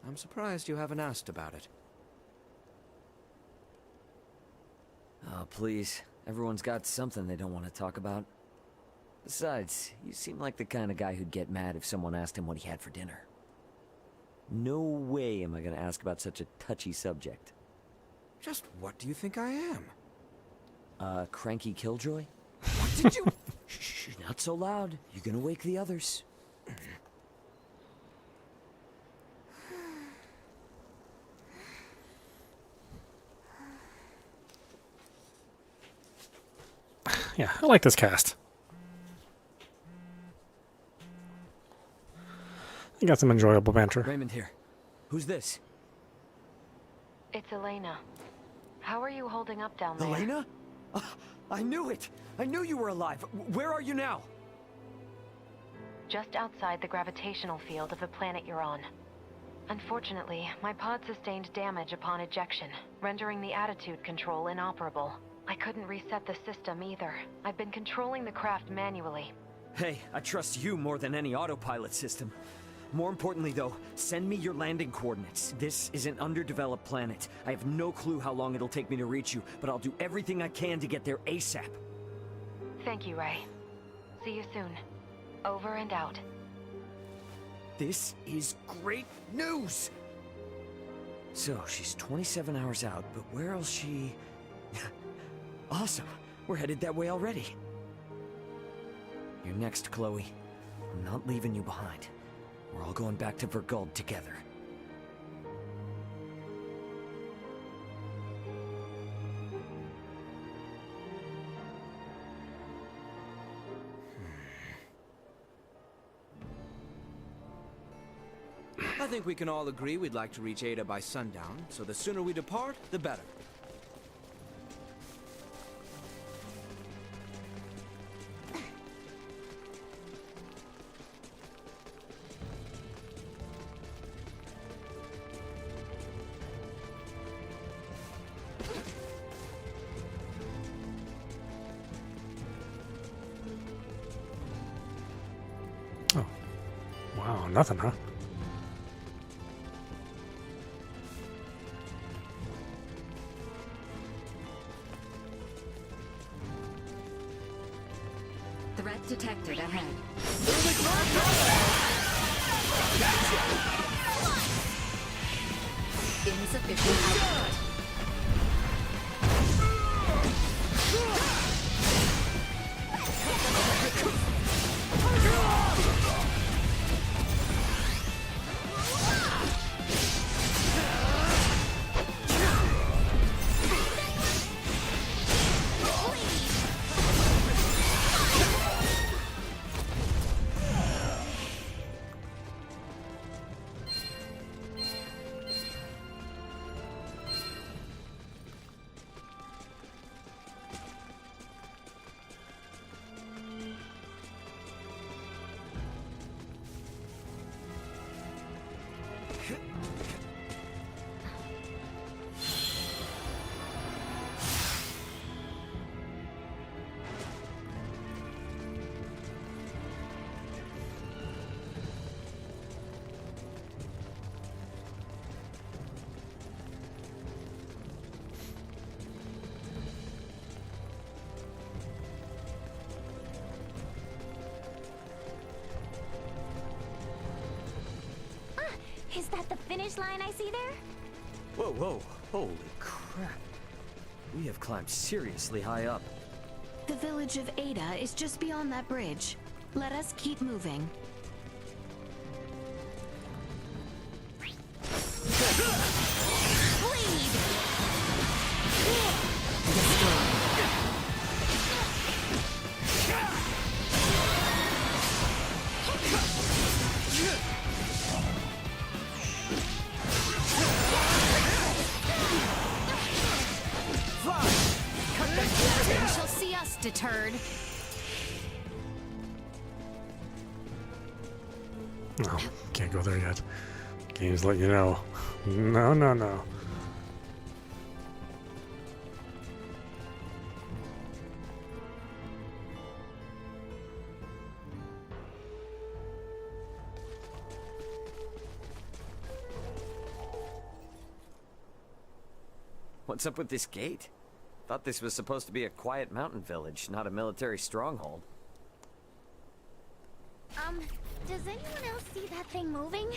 I'm surprised you haven't asked about it. Oh, please. Everyone's got something they don't want to talk about. Besides, you seem like the kind of guy who'd get mad if someone asked him what he had for dinner. No way am I gonna ask about such a touchy subject. Just what do you think I am? Cranky killjoy? What did you... Shh, not so loud. You're gonna wake the others. Yeah, I like this cast. You got some enjoyable banter. Raymond here. Who's this? It's Elena. How are you holding up down there? Elena? I knew it! I knew you were alive! Where are you now? Just outside the gravitational field of the planet you're on. Unfortunately, my pod sustained damage upon ejection, rendering the attitude control inoperable. I couldn't reset the system either. I've been controlling the craft manually. Hey, I trust you more than any autopilot system. More importantly, though, send me your landing coordinates. This is an underdeveloped planet. I have no clue how long it'll take me to reach you, but I'll do everything I can to get there ASAP. Thank you, Ray. See you soon. Over and out. This is great news! So, she's 27 hours out, but where else she... Awesome! We're headed that way already. You're next, Chloe. I'm not leaving you behind. We're all going back to Verguld together. I think we can all agree we'd like to reach Ada by sundown, so the sooner we depart, the better. Oh. Wow, nothing, huh? Threat detected ahead. Insufficient output. Is that the finish line I see there? Whoa, whoa, holy crap. We have climbed seriously high up. The village of Ada is just beyond that bridge. Let us keep moving. No, can't go there yet. Games let you know. No, no, no. What's up with this gate? Thought this was supposed to be a quiet mountain village, not a military stronghold. Does anyone else see that thing moving?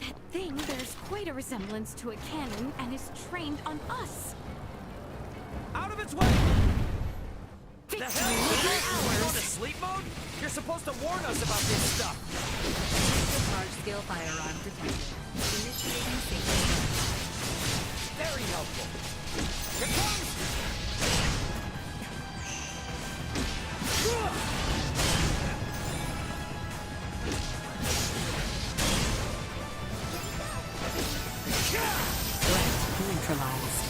That thing bears quite a resemblance to a cannon and is trained on us. Out of its way! The hell? You go to sleep mode? You're supposed to warn us about this stuff! Large-scale firearm detected. Initiating safety. Very helpful. Here comes! Threat neutralized.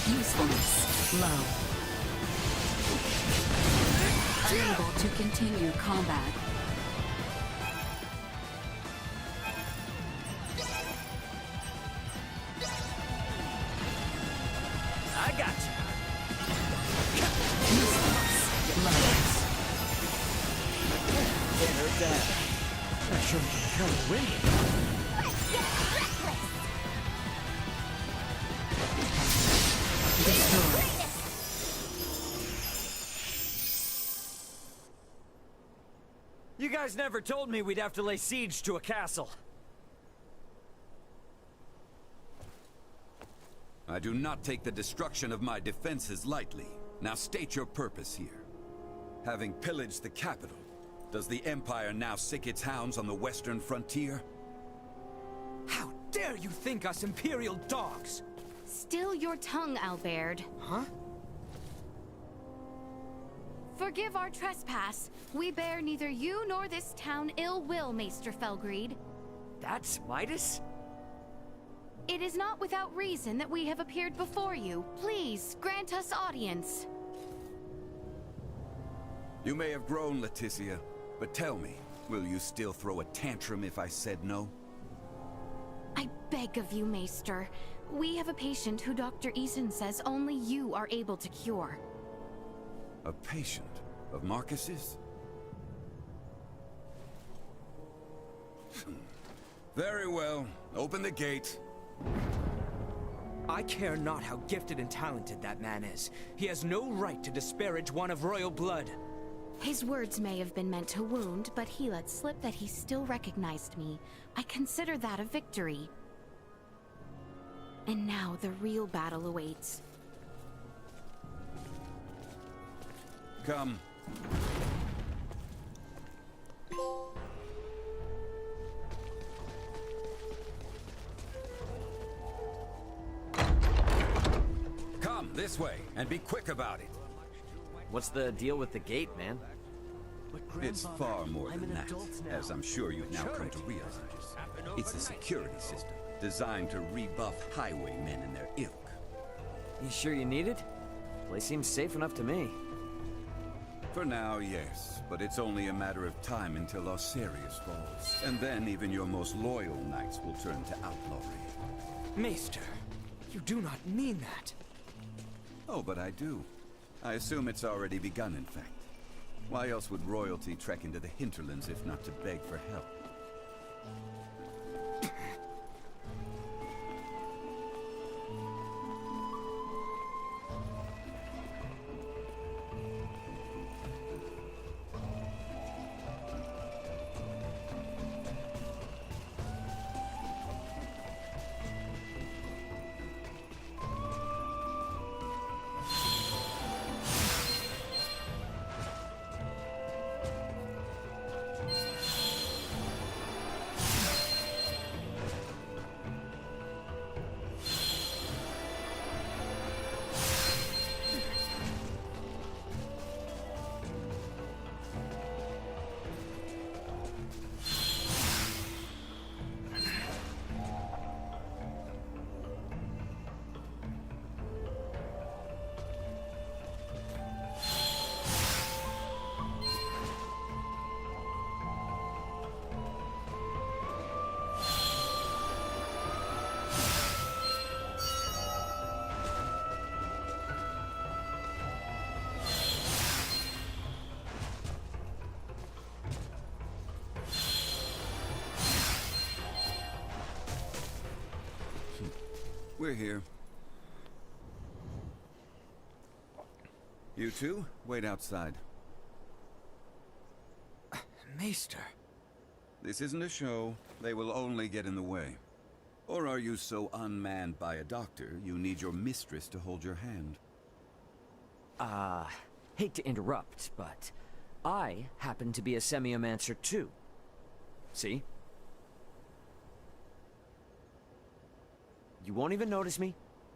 Usefulness low. Unable to continue combat. I got you. Usefulness low. Can't hurt that. That shouldn't be hell of wind. Let's get reckless! Destroyed. You guys never told me we'd have to lay siege to a castle. I do not take the destruction of my defenses lightly. Now state your purpose here. Having pillaged the capital, does the Empire now sick its hounds on the western frontier? How dare you think us Imperial dogs? Still your tongue, Albert. Huh? Forgive our trespass. We bear neither you nor this town ill will, Maester Felgreed. That's Midas? It is not without reason that we have appeared before you. Please, grant us audience. You may have grown, Leticia, but tell me, will you still throw a tantrum if I said no? I beg of you, Maester. We have a patient who Dr. Eason says only you are able to cure. A patient of Marcus's? Very well. Open the gate. I care not how gifted and talented that man is. He has no right to disparage one of royal blood. His words may have been meant to wound, but he let slip that he still recognized me. I consider that a victory. And now the real battle awaits. Come. Come, this way, and be quick about it. What's the deal with the gate, man? It's far more than that, as I'm sure you've now come to realize. It's a security system designed to rebuff highwaymen and their ilk. You sure you need it? Place seems safe enough to me. For now, yes, but it's only a matter of time until Osirius falls. And then even your most loyal knights will turn to outlawry. Maester, you do not mean that. Oh, but I do. I assume it's already begun, in fact. Why else would royalty trek into the hinterlands if not to beg for help? We're here. You two, wait outside. Maester. This isn't a show. They will only get in the way. Or are you so unmanned by a doctor, you need your mistress to hold your hand? Hate to interrupt, but I happen to be a semiomancer too. See? You won't even notice me.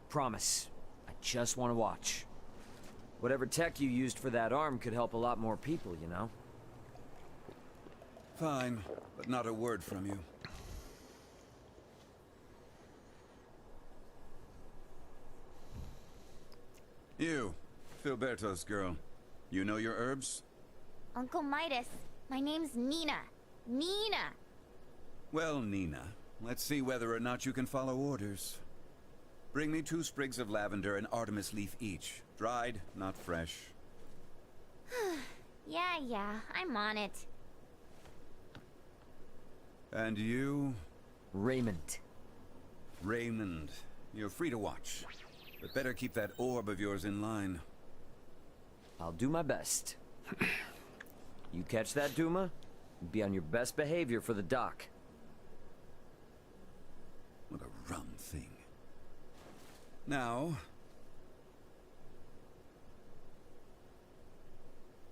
Promise. I just want to watch. Whatever tech you used for that arm could help a lot more people, you know? Fine, but not a word from you. You, Filberto's girl. You know your herbs? Uncle Midas, my name's Nina. Nina! Well, Nina, let's see whether or not you can follow orders. Bring me 2 sprigs of lavender and Artemis leaf each. Dried, not fresh. Yeah, I'm on it. And you? Raymond. Raymond. You're free to watch. But better keep that orb of yours in line. I'll do my best. You catch that, Duma? Be on your best behavior for the dock. What a rum thing. Now...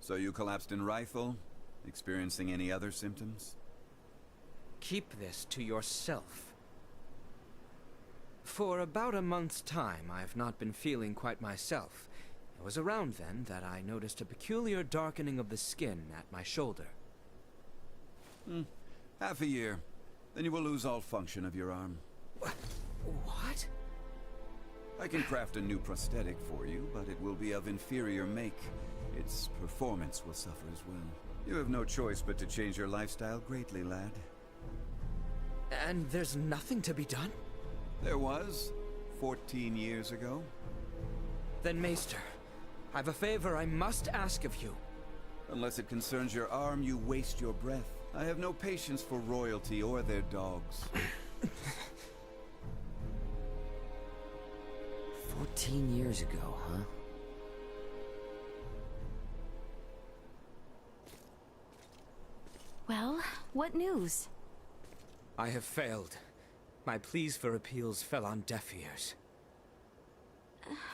So you collapsed in Rifle? Experiencing any other symptoms? Keep this to yourself. For about a month's time, I've not been feeling quite myself. It was around then that I noticed a peculiar darkening of the skin at my shoulder. Half a year. Then you will lose all function of your arm. What? I can craft a new prosthetic for you, but it will be of inferior make. Its performance will suffer as well. You have no choice but to change your lifestyle greatly, lad. And there's nothing to be done? There was, 14 years ago. Then, Maester, I've a favor I must ask of you. Unless it concerns your arm, you waste your breath. I have no patience for royalty or their dogs. 14 years ago, huh? Well, what news? I have failed. My pleas for appeals fell on deaf ears.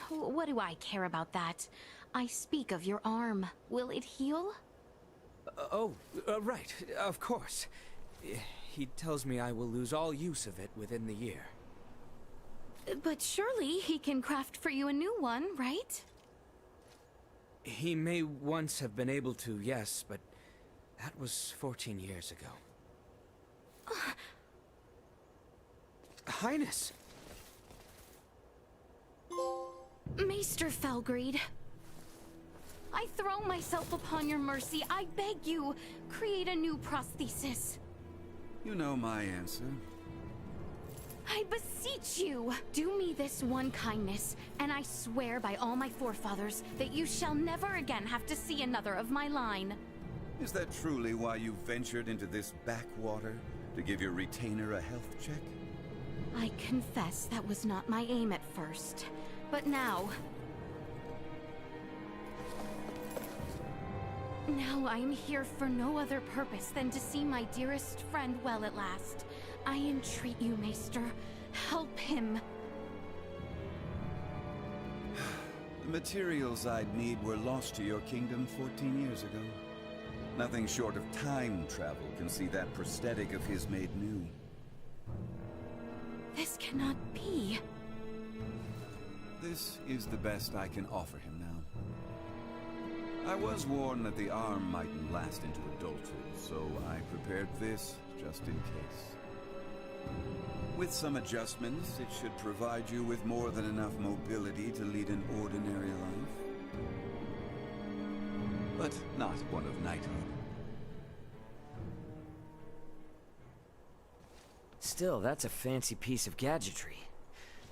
What do I care about that? I speak of your arm. Will it heal? Right, of course. He tells me I will lose all use of it within the year. But surely he can craft for you a new one, right? He may once have been able to, yes, but that was 14 years ago. Highness! Maester Felgreed, I throw myself upon your mercy. I beg you, create a new prosthesis. You know my answer. I beseech you, do me this one kindness, and I swear by all my forefathers that you shall never again have to see another of my line. Is that truly why you ventured into this backwater? To give your retainer a health check? I confess that was not my aim at first, but now... Now I am here for no other purpose than to see my dearest friend well at last. I entreat you, Maester, help him. The materials I'd need were lost to your kingdom 14 years ago. Nothing short of time travel can see that prosthetic of his made new. This cannot be. This is the best I can offer him now. I was warned that the arm mightn't last into adulthood, so I prepared this just in case. With some adjustments, it should provide you with more than enough mobility to lead an ordinary life. But not one of knighthood. Still, that's a fancy piece of gadgetry.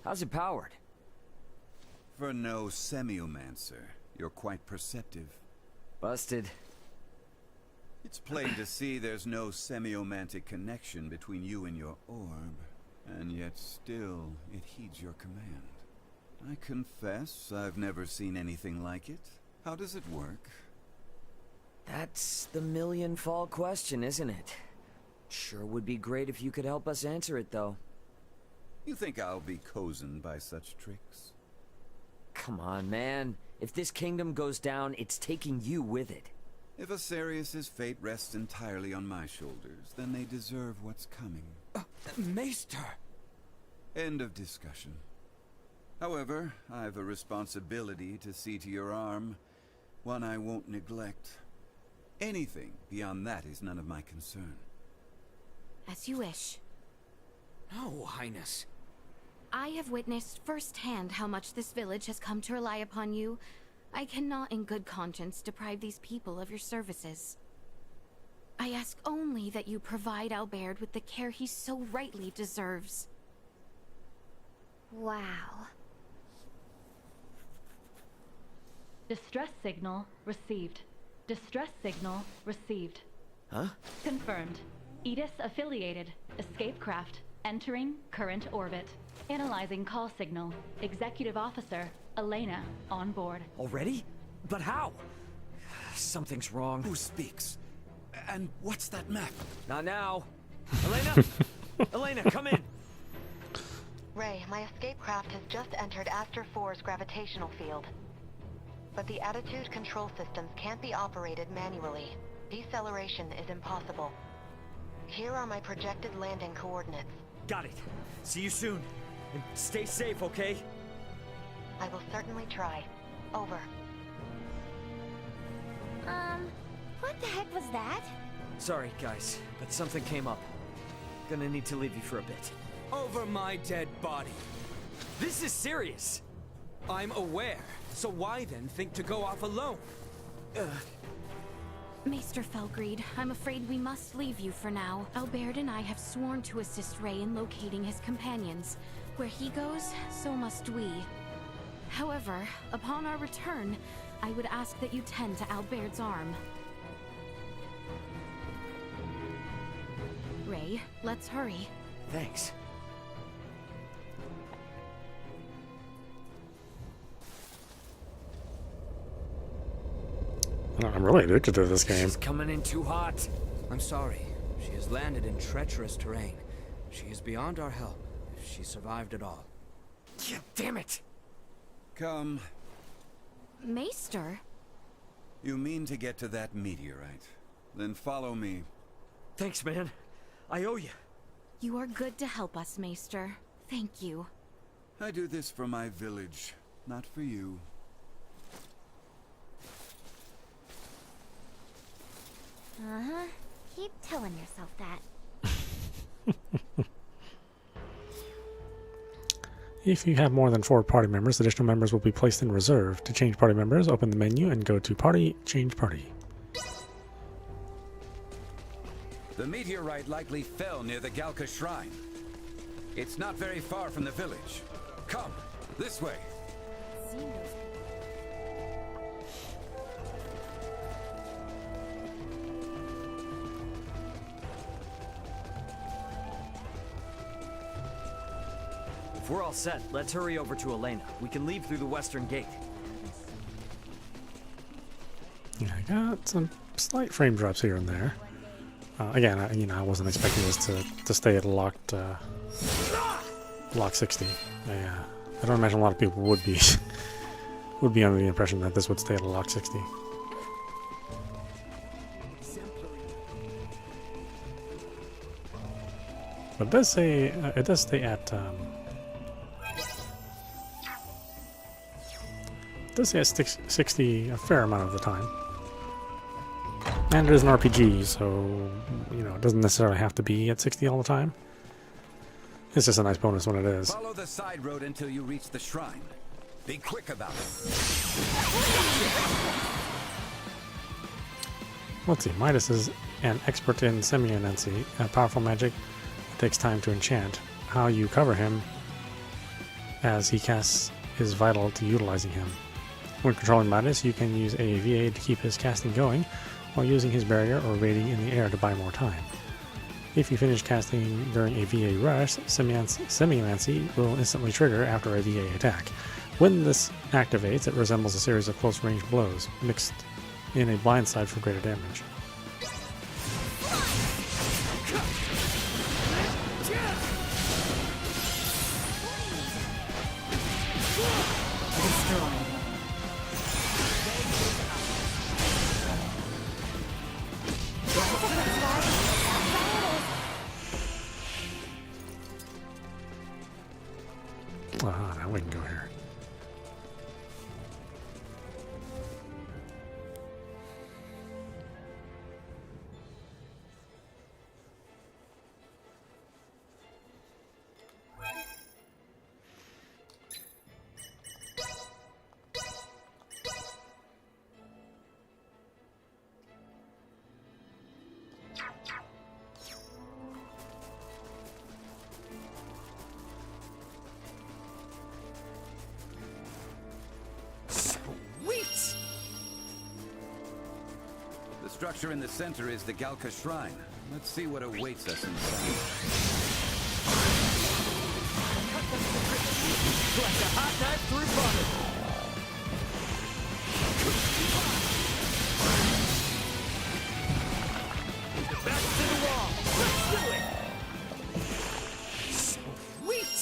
How's it powered? For no semiomancer, you're quite perceptive. Busted. It's plain to see there's no semiomantic connection between you and your orb, and yet still it heeds your command. I confess I've never seen anything like it. How does it work? That's the million-fall question, isn't it? Sure would be great if you could help us answer it, though. You think I'll be cozened by such tricks? Come on, man. If this kingdom goes down, it's taking you with it. If Asarius' fate rests entirely on my shoulders, then they deserve what's coming. Maester! End of discussion. However, I've a responsibility to see to your arm, one I won't neglect. Anything beyond that is none of my concern. As you wish. No, Highness. I have witnessed firsthand how much this village has come to rely upon you. I cannot in good conscience deprive these people of your services. I ask only that you provide Albert with the care he so rightly deserves. Wow. Distress signal received. Distress signal received. Huh? Confirmed. Edis affiliated. Escape craft entering current orbit. Analyzing call signal. Executive Officer Elena on board. Already? But how? Something's wrong. Who speaks? And what's that map? Not now. Elena! Elena, come in! Ray, my escape craft has just entered Aster 4's gravitational field. But the attitude control systems can't be operated manually. Deceleration is impossible. Here are my projected landing coordinates. Got it. See you soon. And stay safe, okay? I will certainly try. Over. What the heck was that? Sorry, guys, but something came up. Gonna need to leave you for a bit. Over my dead body. This is serious! I'm aware, so why then think to go off alone? Maester Felgreed, I'm afraid we must leave you for now. Albert and I have sworn to assist Ray in locating his companions. Where he goes, so must we. However, upon our return, I would ask that you tend to Albert's arm. Ray, let's hurry. Thanks. I'm really addicted to this game. She's coming in too hot. I'm sorry. She has landed in treacherous terrain. She is beyond our help, if she survived at all. Yeah, damn it! Come. Maester? You mean to get to that meteorite? Then follow me. Thanks, man. I owe you. You are good to help us, Maester. Thank you. I do this for my village, not for you. Uh-huh. Keep telling yourself that. If you have more than 4 party members, additional members will be placed in reserve. To change party members, open the menu and go to Party, Change Party. The meteorite likely fell near the Galka Shrine. It's not very far from the village. Come, this way. If we're all set, let's hurry over to Elena. We can leave through the western gate. Yeah, I got some slight frame drops here and there. Again, I wasn't expecting this to stay at a locked lock 60. I don't imagine a lot of people would be under the impression that this would stay at a lock 60. But it does say it does stay at it does say at 60 a fair amount of the time. And it is an RPG, so it doesn't necessarily have to be at 60 all the time. It's just a nice bonus when it is. Follow the side road until you reach the shrine. Be quick about it. Let's see. Midas is an expert in semi-enancy, a powerful magic that takes time to enchant. How you cover him as he casts is vital to utilizing him. When controlling Midas, you can use a VA to keep his casting going, while using his barrier or raiding in the air to buy more time. If you finish casting during a VA rush, Semi-Enancy will instantly trigger after a VA attack. When this activates, it resembles a series of close-range blows, mixed in a blindside for greater damage. Now we can go here. The structure in the center is the Galka Shrine. Let's see what awaits us inside. Like a hot knife through butter. Back to the wall. Let's do it. Sweet.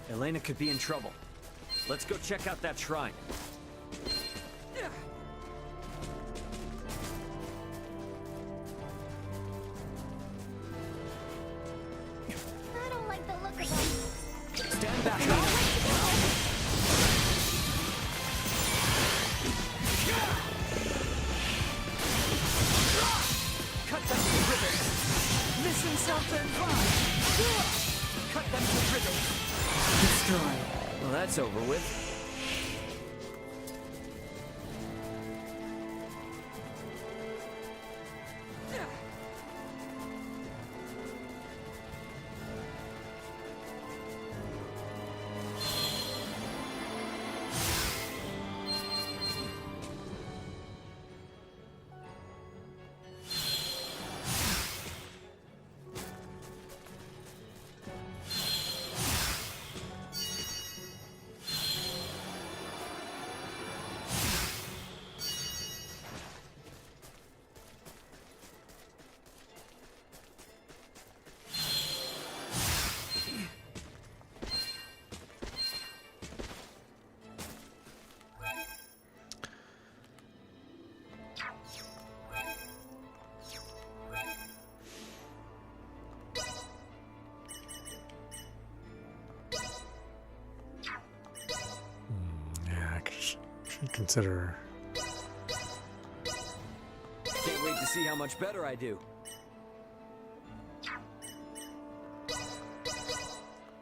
Elena could be in trouble. Let's go check out that shrine. I don't like the look of them. Stand back, Elena. Cut them to ribbons. Mission self-involved. Cut them to ribbons. Destroy. Well, that's over with. Should consider see how much better I do.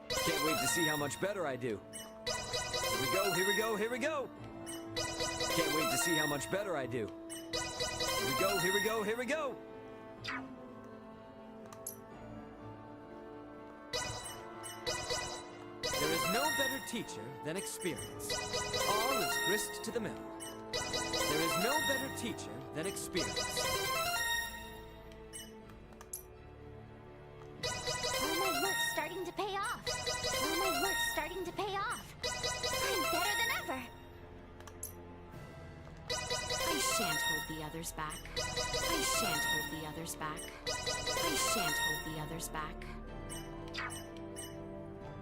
Can't wait to see how much better I do. Here we go, here we go, here we go! Can't wait to see how much better I do. Here we go, here we go, here we go! There is no better teacher than experience. All is grist to the mill. There is no better teacher than experience. All my work's starting to pay off. All my work's starting to pay off. I'm better than ever. I shan't hold the others back. I shan't hold the others back. I shan't hold the others back.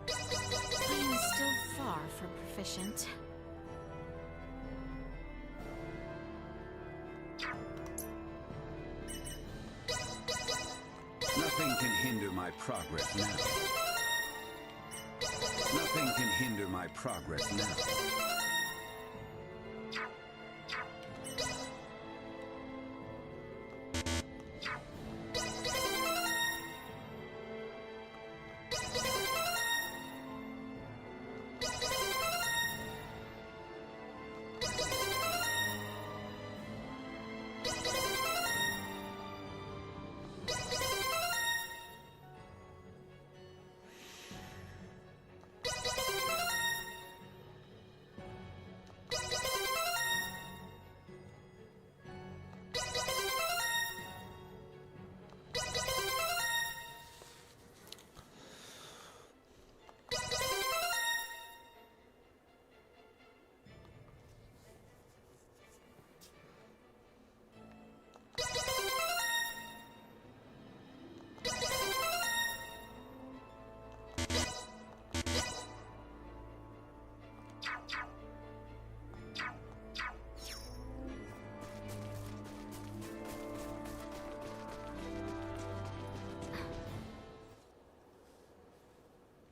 I am still far from proficient. Nothing can hinder my progress now. Nothing can hinder my progress now.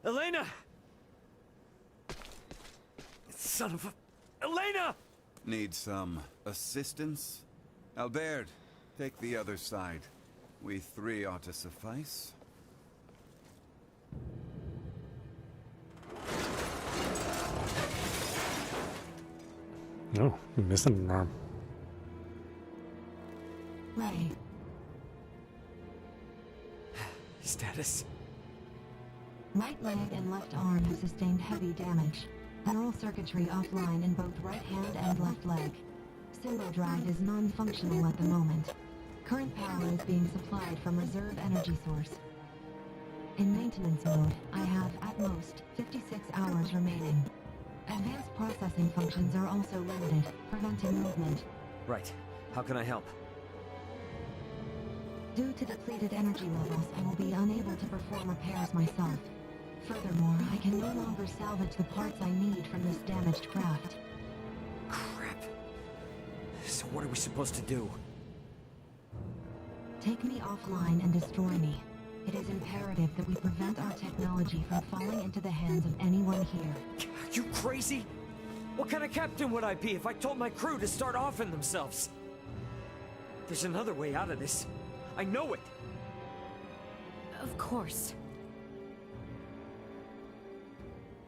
Elena! Son of a... Elena! Need some assistance? Albert, take the other side. We three ought to suffice. Oh, I'm missing an arm. Ray. Status. Right leg and left arm have sustained heavy damage. Neural circuitry offline in both right hand and left leg. Symbol drive is non-functional at the moment. Current power is being supplied from reserve energy source. In maintenance mode, I have, at most, 56 hours remaining. Advanced processing functions are also limited, preventing movement. Right. How can I help? Due to depleted energy levels, I will be unable to perform repairs myself. Furthermore, I can no longer salvage the parts I need from this damaged craft. Crap. So what are we supposed to do? Take me offline and destroy me. It is imperative that we prevent our technology from falling into the hands of anyone here. Are you crazy? What kind of captain would I be if I told my crew to start offing themselves? There's another way out of this. I know it! Of course.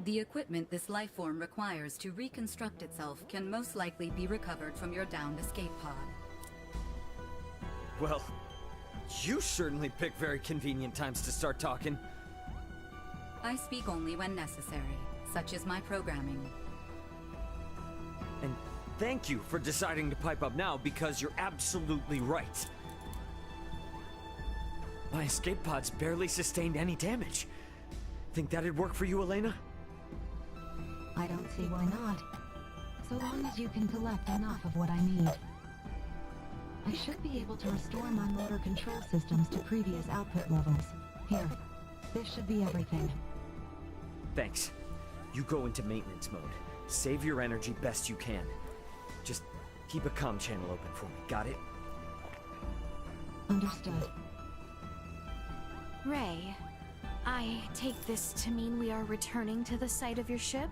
The equipment this life form requires to reconstruct itself can most likely be recovered from your downed escape pod. Well, you certainly pick very convenient times to start talking. I speak only when necessary, such is my programming. And thank you for deciding to pipe up now, because you're absolutely right. My escape pods barely sustained any damage. Think that'd work for you, Elena? I don't see why not. So long as you can collect enough of what I need. I should be able to restore my motor control systems to previous output levels. Here, this should be everything. Thanks. You go into maintenance mode. Save your energy best you can. Just keep a comm channel open for me, got it? Understood. Ray, I take this to mean we are returning to the site of your ship?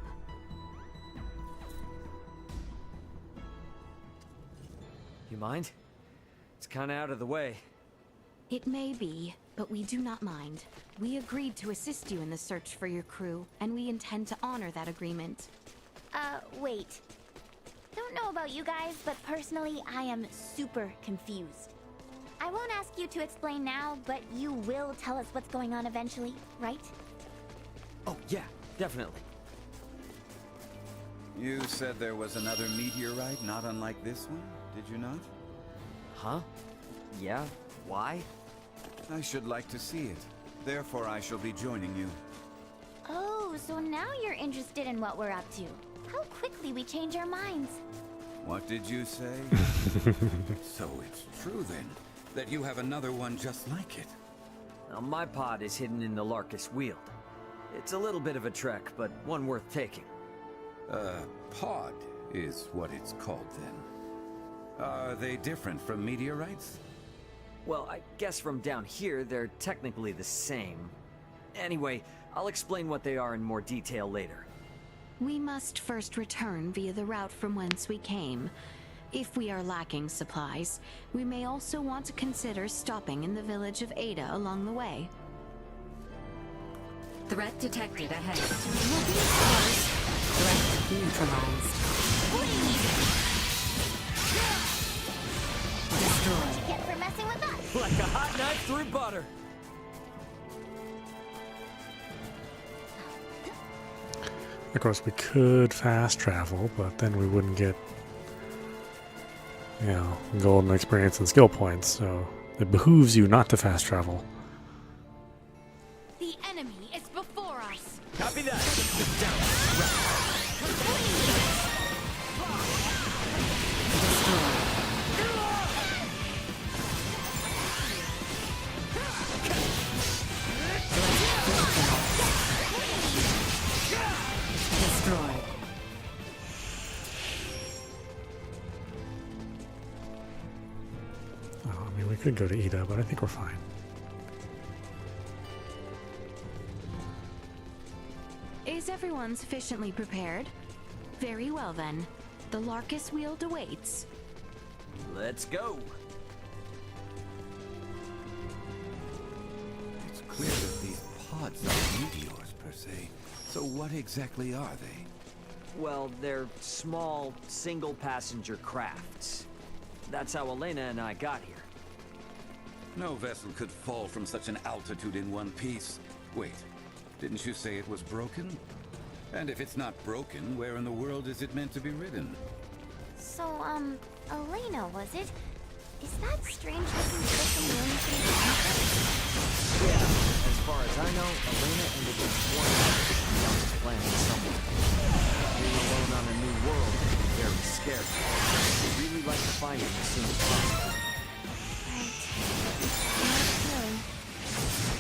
You mind? It's kinda out of the way. It may be, but we do not mind. We agreed to assist you in the search for your crew, and we intend to honor that agreement. Wait. Don't know about you guys, but personally, I am super confused. I won't ask you to explain now, but you will tell us what's going on eventually, right? Oh, yeah, definitely. You said there was another meteorite not unlike this one, did you not? Huh? Yeah? Why? I should like to see it. Therefore, I shall be joining you. Oh, so now you're interested in what we're up to. How quickly we change our minds. What did you say? So it's true then, that you have another one just like it. Now, my pod is hidden in the Larkus Weald. It's a little bit of a trek, but one worth taking. Pod is what it's called then. Are they different from meteorites? Well, I guess from down here, they're technically the same. Anyway, I'll explain what they are in more detail later. We must first return via the route from whence we came. If we are lacking supplies, we may also want to consider stopping in the village of Ada along the way. Threat detected ahead. Threat neutralized. What you get for messing with us? Like a hot knife through butter. Of course, we could fast travel, but then we wouldn't get, you know, golden experience and skill points, so it behooves you not to fast travel. The enemy is before us. Copy that. Destroyed. Oh, I mean, we could go to Ida, but I think we're fine. Is everyone sufficiently prepared? Very well then. The Larkus Weald awaits. Let's go. It's clear that these pods are meteors per se. So what exactly are they? Well, they're small, single-passenger crafts. That's how Elena and I got here. No vessel could fall from such an altitude in one piece. Wait, didn't you say it was broken? And if it's not broken, where in the world is it meant to be ridden? So, Elena, was it? Is that strange-looking system the only thing? Yeah, as far as I know, Elena ended up swarming on this planet somewhere. Being alone on a new world can be very scary. We'd really like to find him as soon as possible. Right. Not really.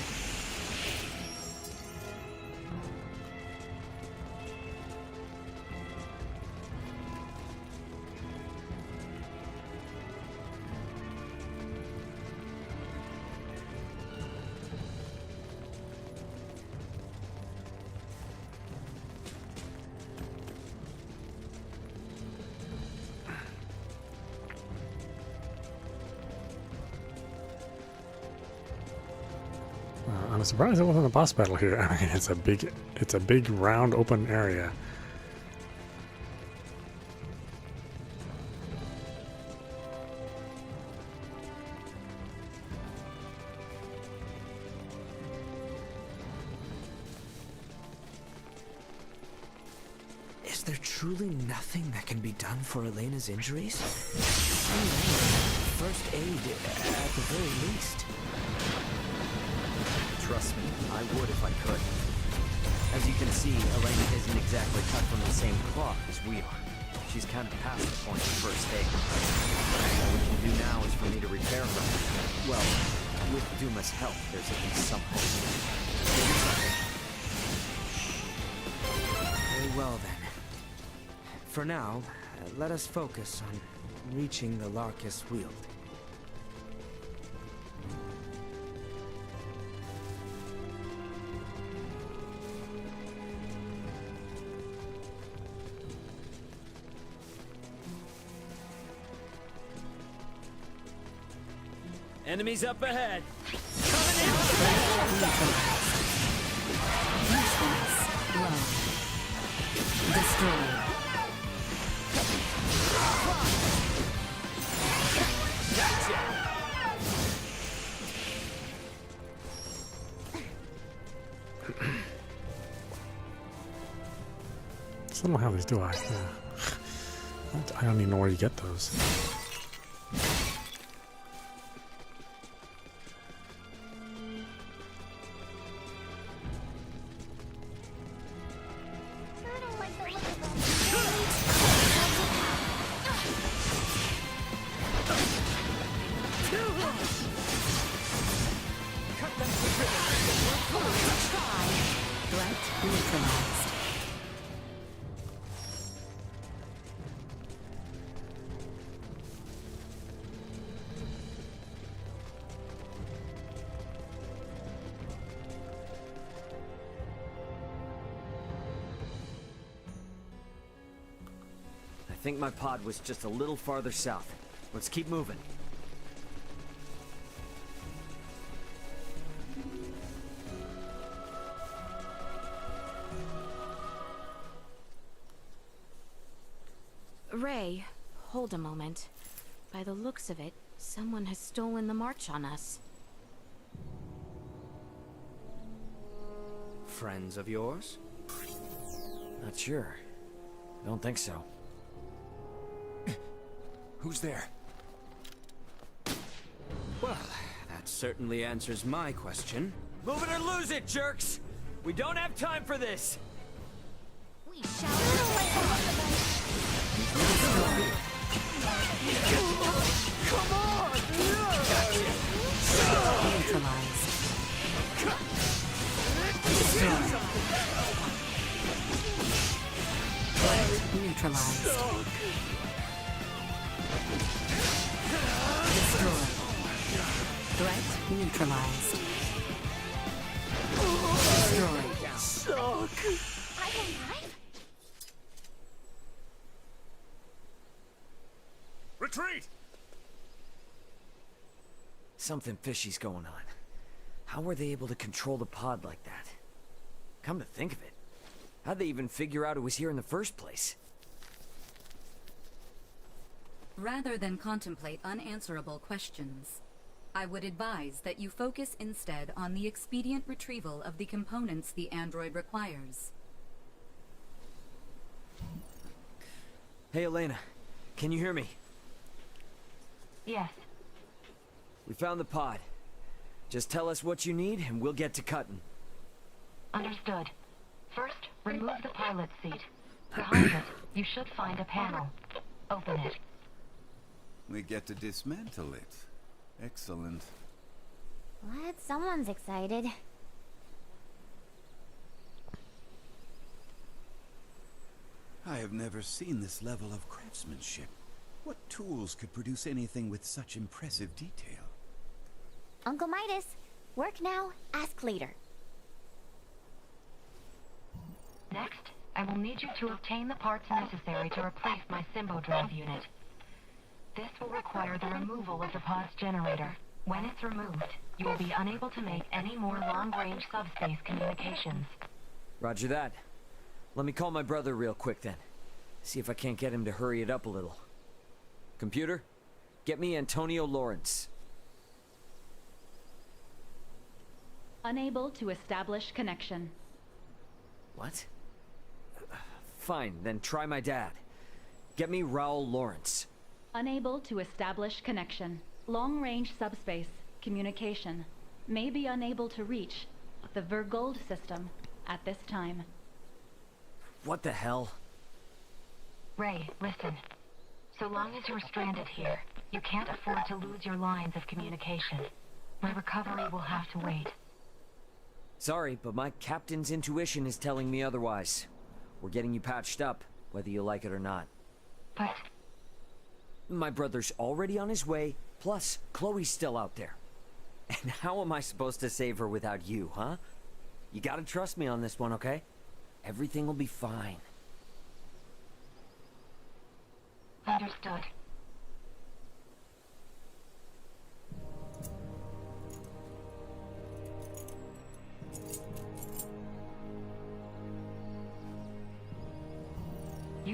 I'm surprised it wasn't a boss battle here. I mean, it's a big round open area. Is there truly nothing that can be done for Elena's injuries? First aid, at the very least. Trust me, I would if I could. As you can see, Elena isn't exactly cut from the same cloth as we are. She's kind of past the point of first aid. All we can do now is for me to repair her. Well, with Duma's help, there's at least some hope. Very well then. For now, let us focus on reaching the Larkus Weald. Enemies up ahead. Destroyed. Still don't have these, do I? Yeah. I don't even know where you get those. I think my pod was just a little farther south. Let's keep moving. Ray, hold a moment. By the looks of it, someone has stolen the march on us. Friends of yours? Not sure. Don't think so. Who's there? Well, that certainly answers my question. Move it or lose it, jerks! We don't have time for this! We shall Come on! Neutralized. Destroyed. Neutralized. Destroyed. Threat neutralized. Destroyed. I'm alive? Retreat! Something fishy's going on. How were they able to control the pod like that? Come to think of it, how'd they even figure out it was here in the first place? Rather than contemplate unanswerable questions, I would advise that you focus instead on the expedient retrieval of the components the android requires. Hey, Elena. Can you hear me? Yes. We found the pod. Just tell us what you need and we'll get to cutting. Understood. First, remove the pilot's seat. Behind it, you should find a panel. Open it. We get to dismantle it. Excellent. What? Someone's excited. I have never seen this level of craftsmanship. What tools could produce anything with such impressive detail? Uncle Midas, work now, ask later. Next, I will need you to obtain the parts necessary to replace my Symbo drive unit. This will require the removal of the pod's generator. When it's removed, you will be unable to make any more long-range subspace communications. Roger that. Let me call my brother real quick then. See if I can't get him to hurry it up a little. Computer, get me Antonio Lawrence. Unable to establish connection. What? Fine, then try my dad. Get me Raul Lawrence. Unable to establish connection. Long-range subspace communication. May be unable to reach the Vergold system at this time. What the hell? Ray, listen. So long as you're stranded here, you can't afford to lose your lines of communication. My recovery will have to wait. Sorry, but my captain's intuition is telling me otherwise. We're getting you patched up, whether you like it or not. But... My brother's already on his way, plus Chloe's still out there. And how am I supposed to save her without you, huh? You gotta trust me on this one, okay? Everything will be fine. Understood.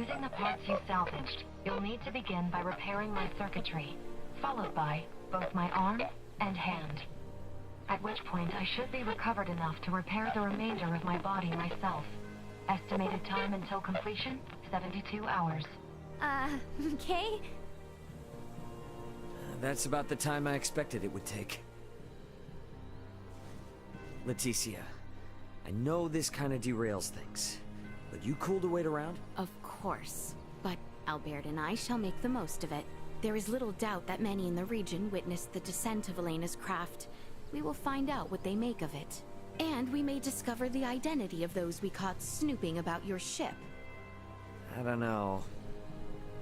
Using the parts you salvaged, you'll need to begin by repairing my circuitry, followed by both my arm and hand. At which point I should be recovered enough to repair the remainder of my body myself. Estimated time until completion, 72 hours. Okay? That's about the time I expected it would take. Leticia, I know this kind of derails things, but you cool to wait around? Of course. But Albert and I shall make the most of it. There is little doubt that many in the region witnessed the descent of Elena's craft. We will find out what they make of it. And we may discover the identity of those we caught snooping about your ship. I don't know.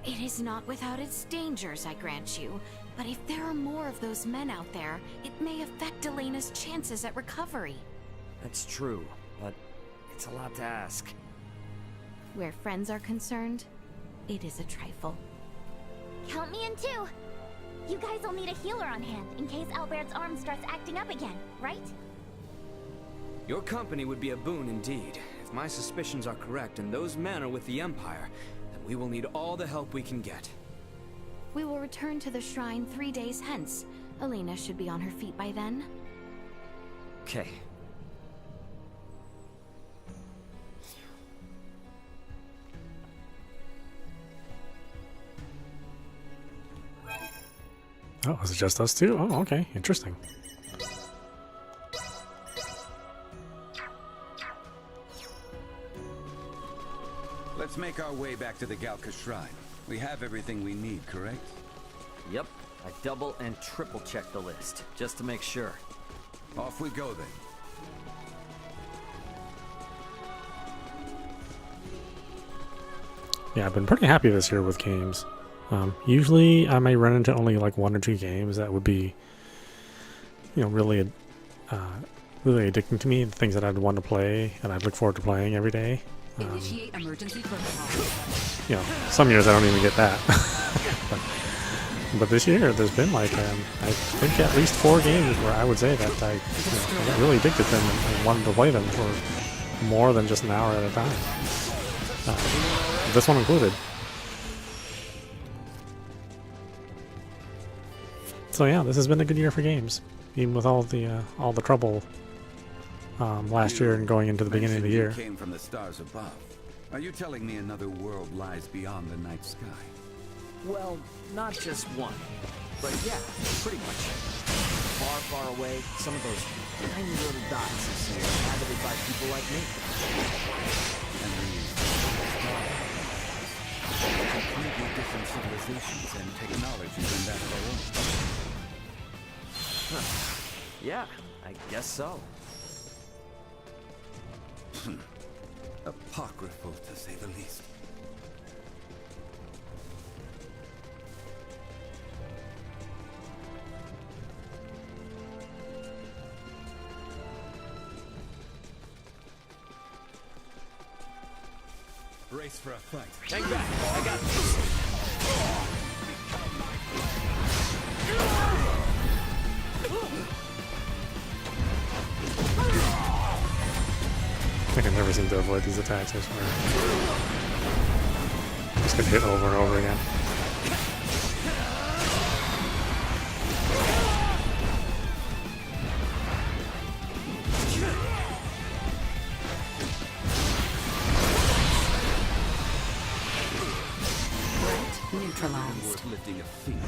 It is not without its dangers, I grant you. But if there are more of those men out there, it may affect Elena's chances at recovery. That's true, but it's a lot to ask. Where friends are concerned, it is a trifle. Count me in too! You guys will need a healer on hand in case Albert's arm starts acting up again, right? Your company would be a boon indeed. If my suspicions are correct and those men are with the Empire, then we will need all the help we can get. We will return to the shrine 3 days hence. Elena should be on her feet by then. Okay. Oh, is it just us two? Oh, okay. Interesting. Let's make our way back to the Galka Shrine. We have everything we need, correct? Yep. I double and triple checked the list, just to make sure. Off we go then. Yeah, I've been pretty happy this year with games. Usually I may run into only like 1 or 2 games that would be, you know, really addicting to me, the things that I'd want to play and I'd look forward to playing every day. Initiate emergency protocol. You know, some years I don't even get that. but this year there's been like, I think at least 4 games where I would say that I got really addicted to them and wanted to play them for more than just an hour at a time. This one included. So yeah, this has been a good year for games, even with all the trouble last year and going into the beginning of the year. You came from the stars above. Are you telling me another world lies beyond the night sky? Well, not just one, but yeah, pretty much. Far, far away, some of those tiny little dots you see are inhabited by people like me. And these completely different civilizations and technologies than that of our own. Huh. Yeah, I guess so. Apocryphal, to say the least. Brace for a fight. Hang back, I got this. I can never seem to avoid these attacks, I swear. Just get hit over and over again. Neutralized. Worth lifting a finger.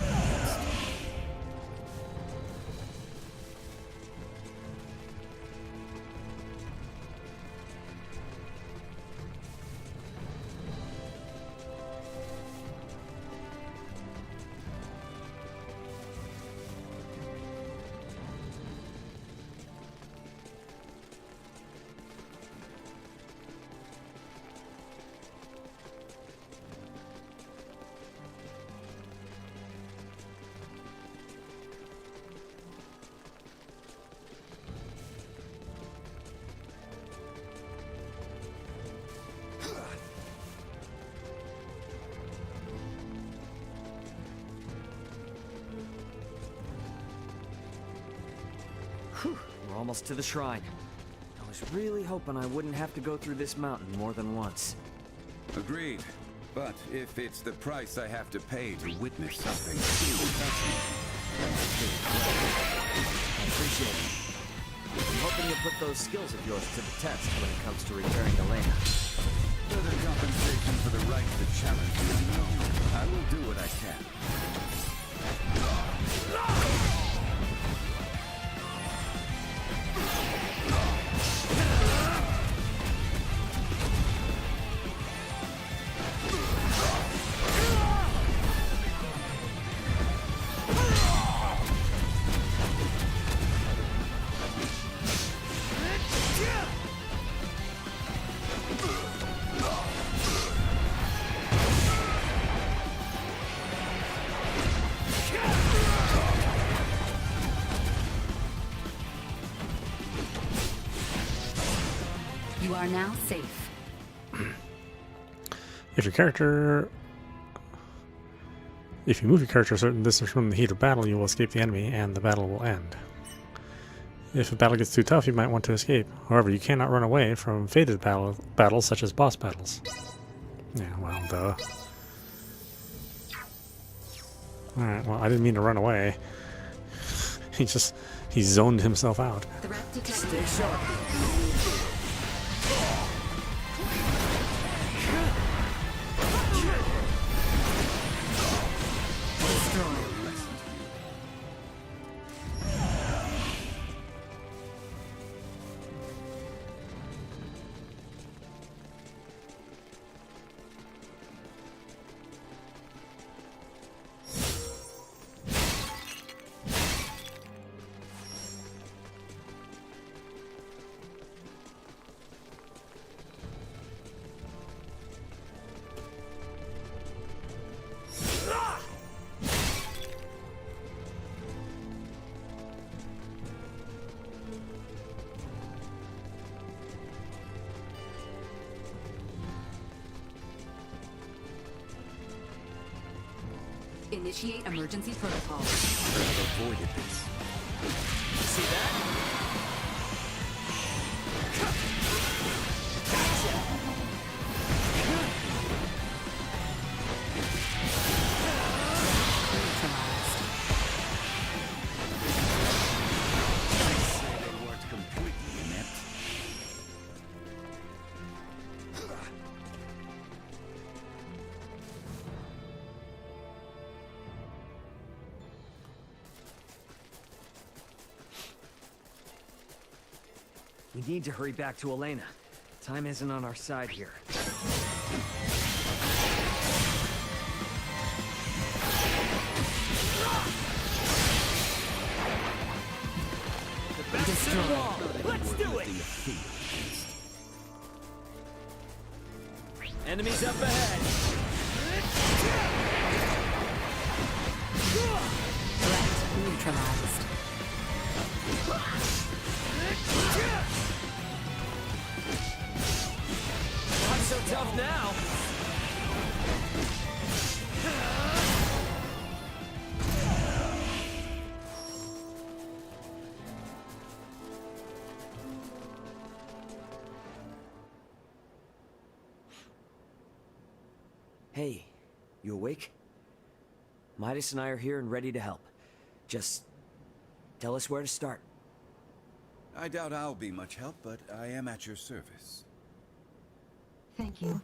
Whew, we're almost to the shrine. I was really hoping I wouldn't have to go through this mountain more than once. Agreed. But if it's the price I have to pay to witness something, I appreciate it. I'm hoping you'll put those skills of yours to the test when it comes to returning Elena. further compensation for the right to challenge the unknown, I will do what I can. You are now safe. If you move your character a certain distance from the heat of battle, you will escape the enemy and the battle will end. If a battle gets too tough, you might want to escape. However, you cannot run away from fated battles such as boss battles. Yeah, well, duh. Alright, well, I didn't mean to run away. He zoned himself out. Threat detected. Stay sharp. Initiate emergency protocol. I've avoided this. See that? We need to hurry back to Elena. Time isn't on our side here. The best of all. Let's do it! Enemies up ahead! Threat neutralized. Not so tough now! Hey, you awake? Midas and I are here and ready to help. Just tell us where to start. I doubt I'll be much help, but I am at your service. Thank you.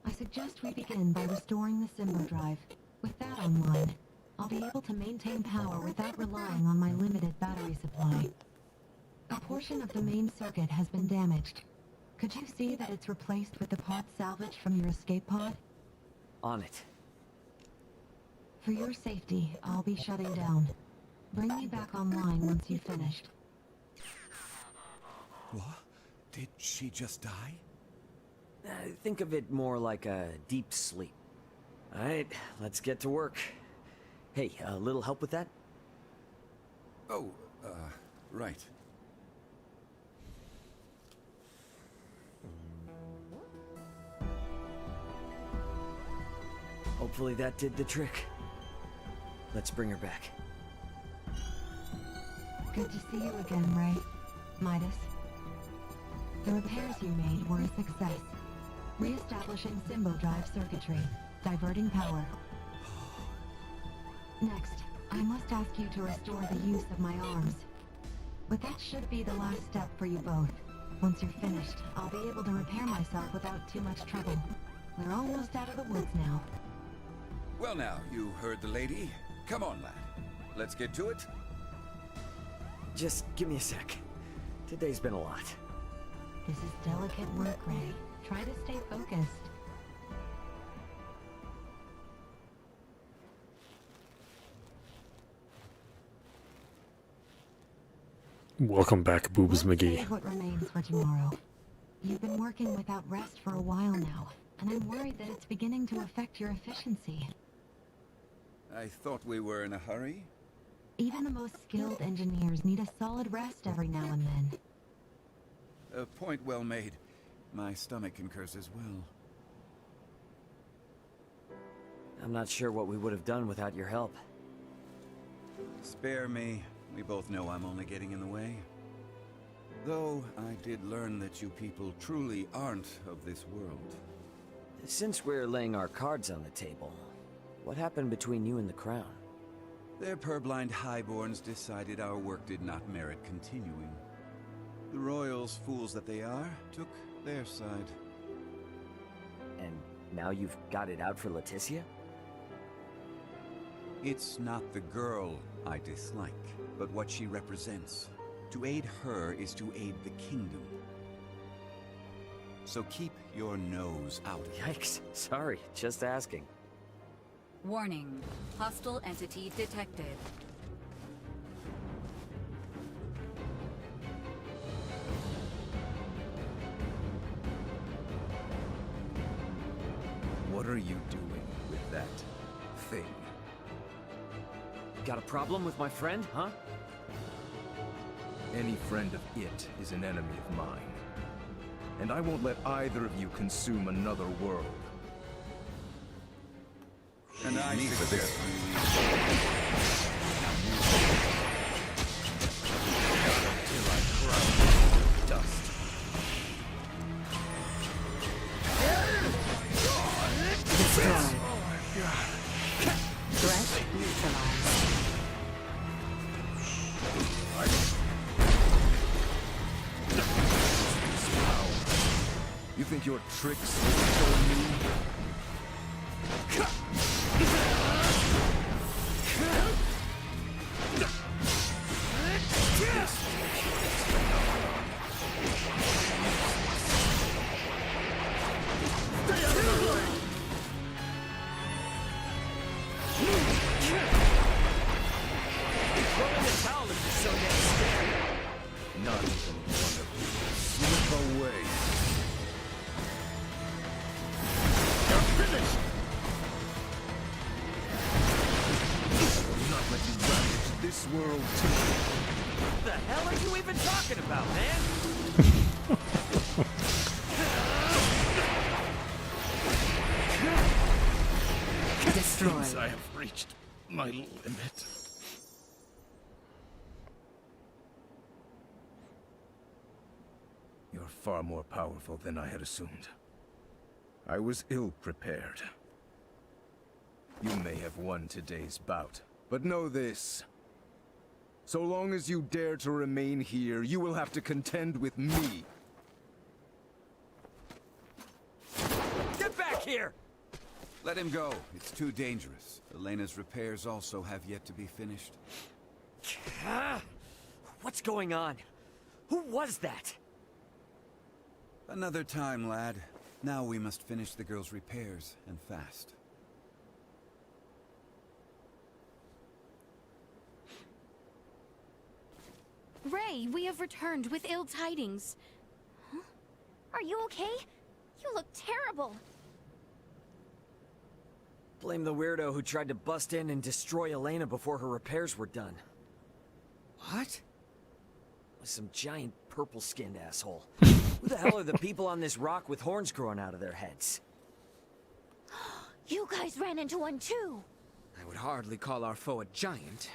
I suggest we begin by restoring the Symbo drive. With that online, I'll be able to maintain power without relying on my limited battery supply. A portion of the main circuit has been damaged. Could you see that it's replaced with the pod salvaged from your escape pod? On it. For your safety, I'll be shutting down. Bring me back online once you've finished. What? Did she just die? Think of it more like a deep sleep. Alright, let's get to work. Hey, a little help with that? Oh, right. Hopefully that did the trick. Let's bring her back. Good to see you again, Ray. Midas. The repairs you made were a success. Re-establishing symbol drive circuitry. Diverting power. Next, I must ask you to restore the use of my arms. But that should be the last step for you both. Once you're finished, I'll be able to repair myself without too much trouble. We're almost out of the woods now. Well now, you heard the lady. Come on, lad. Let's get to it. Just give me a sec. Today's been a lot. This is delicate work, Ray. Try to stay focused. Welcome back, Boobs McGee. Save what remains for tomorrow. You've been working without rest for a while now, and I'm worried that it's beginning to affect your efficiency. I thought we were in a hurry. Even the most skilled engineers need a solid rest every now and then. A point well made. My stomach concurs as well. I'm not sure what we would have done without your help. Spare me. We both know I'm only getting in the way. Though, I did learn that you people truly aren't of this world. Since we're laying our cards on the table, what happened between you and the Crown? Their purblind highborns decided our work did not merit continuing. The royals, fools that they are, took their side. And now you've got it out for Leticia? It's not the girl I dislike, but what she represents. To aid her is to aid the kingdom. So keep your nose out of it. Yikes. Sorry, just asking. Warning. Hostile entity detected. What are you doing with that thing? Got a problem with my friend, huh? Any friend of it is an enemy of mine. And I won't let either of you consume another world. And I need for this. Till I crush dust. Destroyed. Threat neutralized. You think your tricks will kill me? Throwing the towel if you're so damn scared. Not even one of you. Slip away. You're finished! I will not let you ravage this world too. What the hell are you even talking about, man? Destroyed. Seems I have reached my limit. You're far more powerful than I had assumed. I was ill-prepared. You may have won today's bout, but know this. So long as you dare to remain here, you will have to contend with me. Get back here! Let him go. It's too dangerous. Elena's repairs also have yet to be finished. What's going on? Who was that? Another time, lad. Now we must finish the girl's repairs, and fast. Ray, we have returned with ill tidings. Huh? Are you okay? You look terrible. Blame the weirdo who tried to bust in and destroy Elena before her repairs were done. What? Was some giant purple-skinned asshole. Who the hell are the people on this rock with horns growing out of their heads? You guys ran into one too. I would hardly call our foe a giant,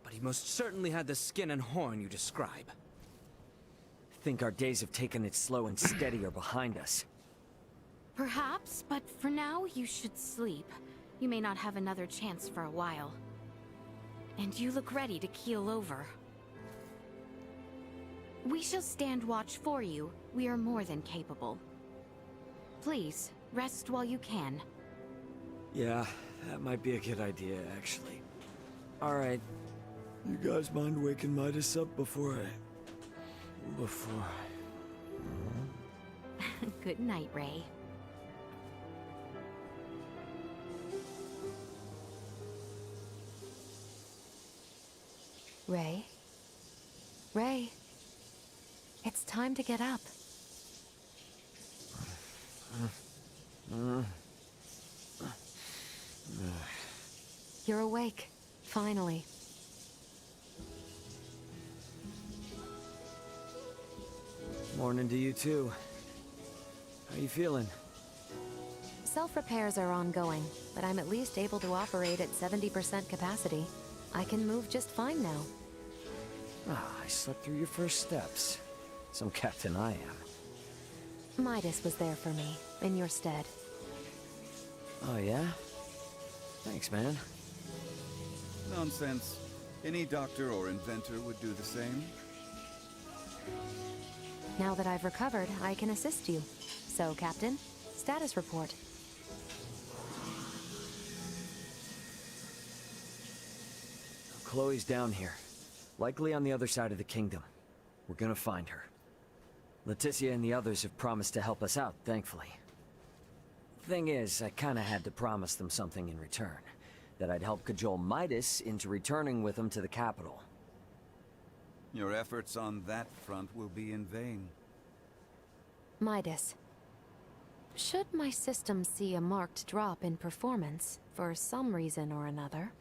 but he most certainly had the skin and horn you describe. I think our days of taking it slow and steady are behind us. Perhaps, but for now, you should sleep. You may not have another chance for a while. And you look ready to keel over. We shall stand watch for you. We are more than capable. Please, rest while you can. Yeah, that might be a good idea, actually. Alright. You guys mind waking Midas up before I... Good night, Ray. Ray? Ray? It's time to get up. You're awake, finally. Morning to you too. How you feeling? Self-repairs are ongoing, but I'm at least able to operate at 70% capacity. I can move just fine now. Ah, I slept through your first steps. Some captain I am. Midas was there for me, in your stead. Oh yeah? Thanks, man. Nonsense. Any doctor or inventor would do the same. Now that I've recovered, I can assist you. So, Captain, status report. Chloe's down here. Likely on the other side of the kingdom. We're gonna find her. Leticia and the others have promised to help us out, thankfully. Thing is, I kinda had to promise them something in return. That I'd help cajole Midas into returning with them to the capital. Your efforts on that front will be in vain. Midas. Should my system see a marked drop in performance, for some reason or another,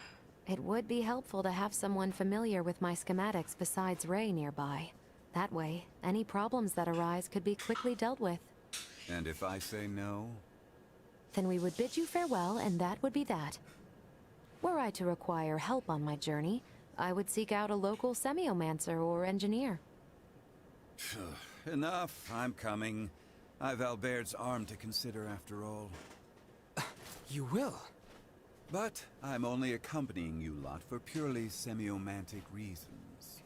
it would be helpful to have someone familiar with my schematics besides Ray nearby. That way, any problems that arise could be quickly dealt with. And if I say no? Then we would bid you farewell, and that would be that. Were I to require help on my journey, I would seek out a local semiomancer or engineer. Enough, I'm coming. I've Albert's arm to consider after all. You will? But I'm only accompanying you lot for purely semiomantic reasons.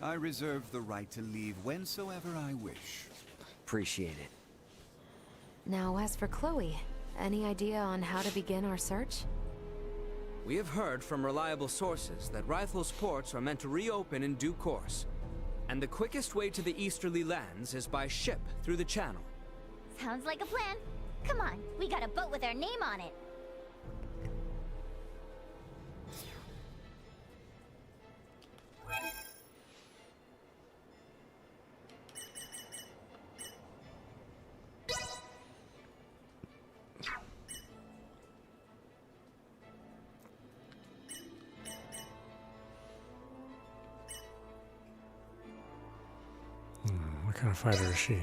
I reserve the right to leave whensoever I wish. Appreciate it. Now, as for Chloe, any idea on how to begin our search? We have heard from reliable sources that Rythel's ports are meant to reopen in due course. And the quickest way to the easterly lands is by ship through the channel. Sounds like a plan. Come on, we got a boat with our name on it. What kind of fighter is she?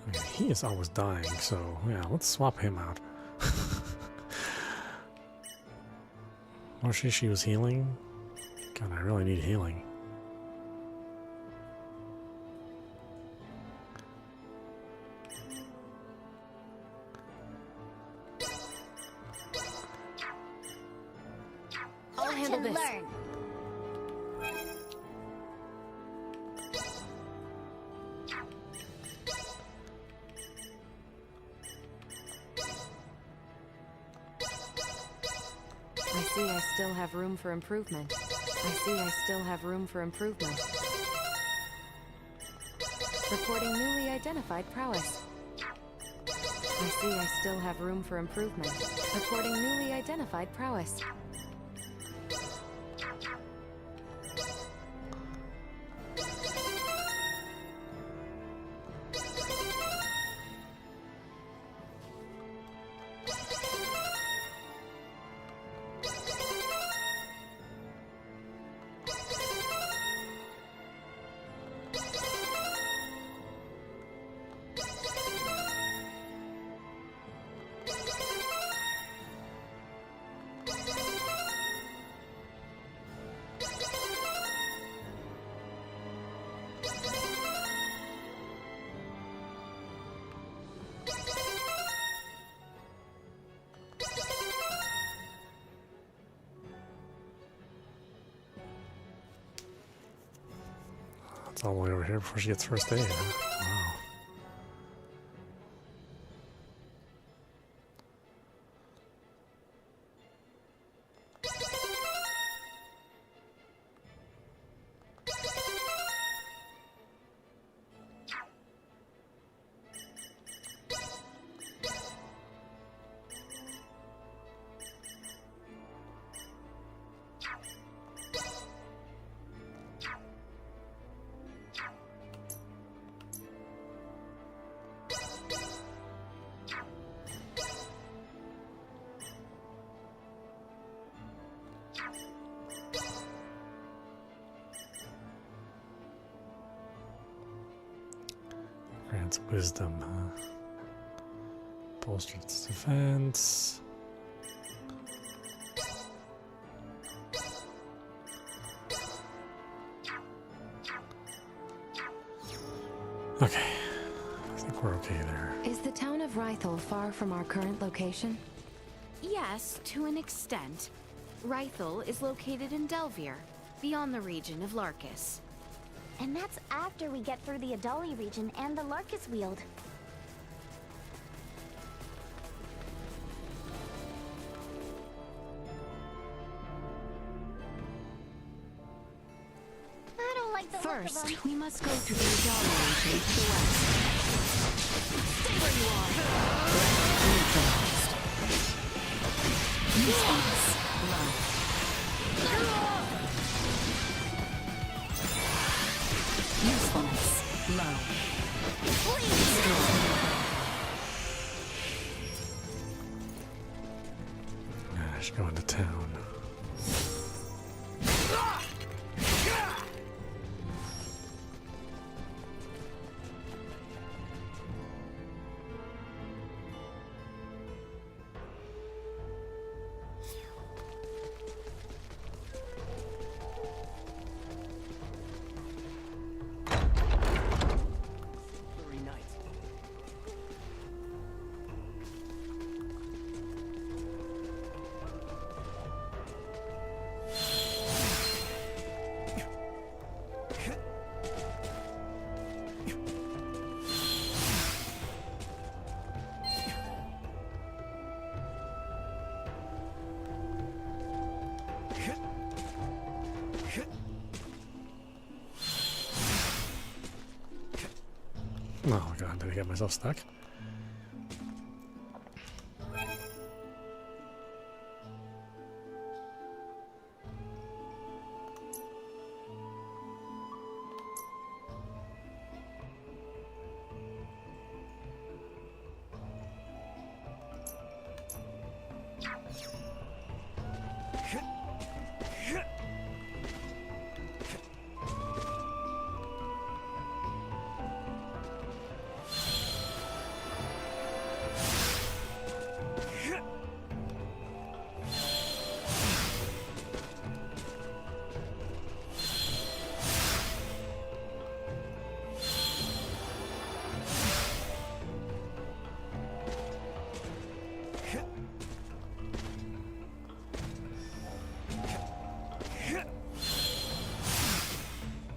I mean, he is always dying, so yeah, let's swap him out. Oh, she was healing? God, I really need healing. I'll handle this. Learn. I see I still have room for improvement. I see I still have room for improvement. Reporting newly identified prowess. I see I still have room for improvement. Reporting newly identified prowess. All the way over here before she gets first aid. Huh? Wow. Grants wisdom, huh? Bolsters its defense. Okay. I think we're okay there. Is the town of Rythel far from our current location? Yes, to an extent. Rythel is located in Delvier, beyond the region of Larkus. And that's after we get through the Adali region and the Larkus Weald. I don't like the look of them. First, we must go through the Adali region to the west. Stay where you are! Neutralized. Response low. Usefulness low. I should go into town. Oh god, did I get myself stuck?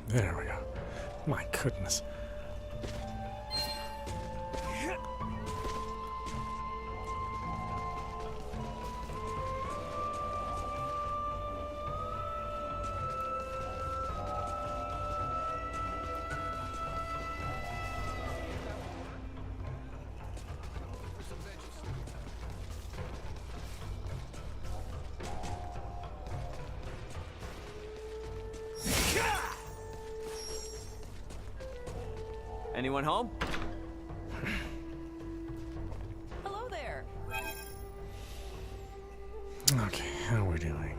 There we go. My goodness. Anyone home? Hello there. Okay, how are we doing?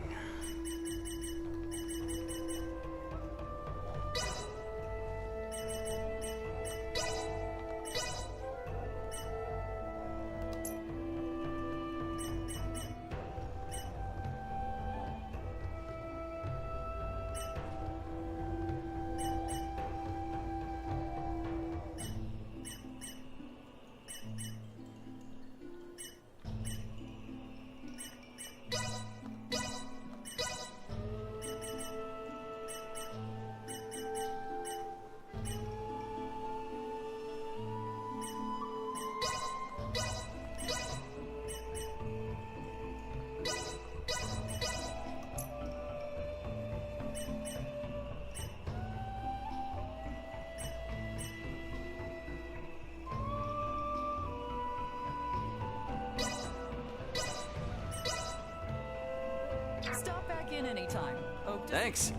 in anytime. Hope to Thanks.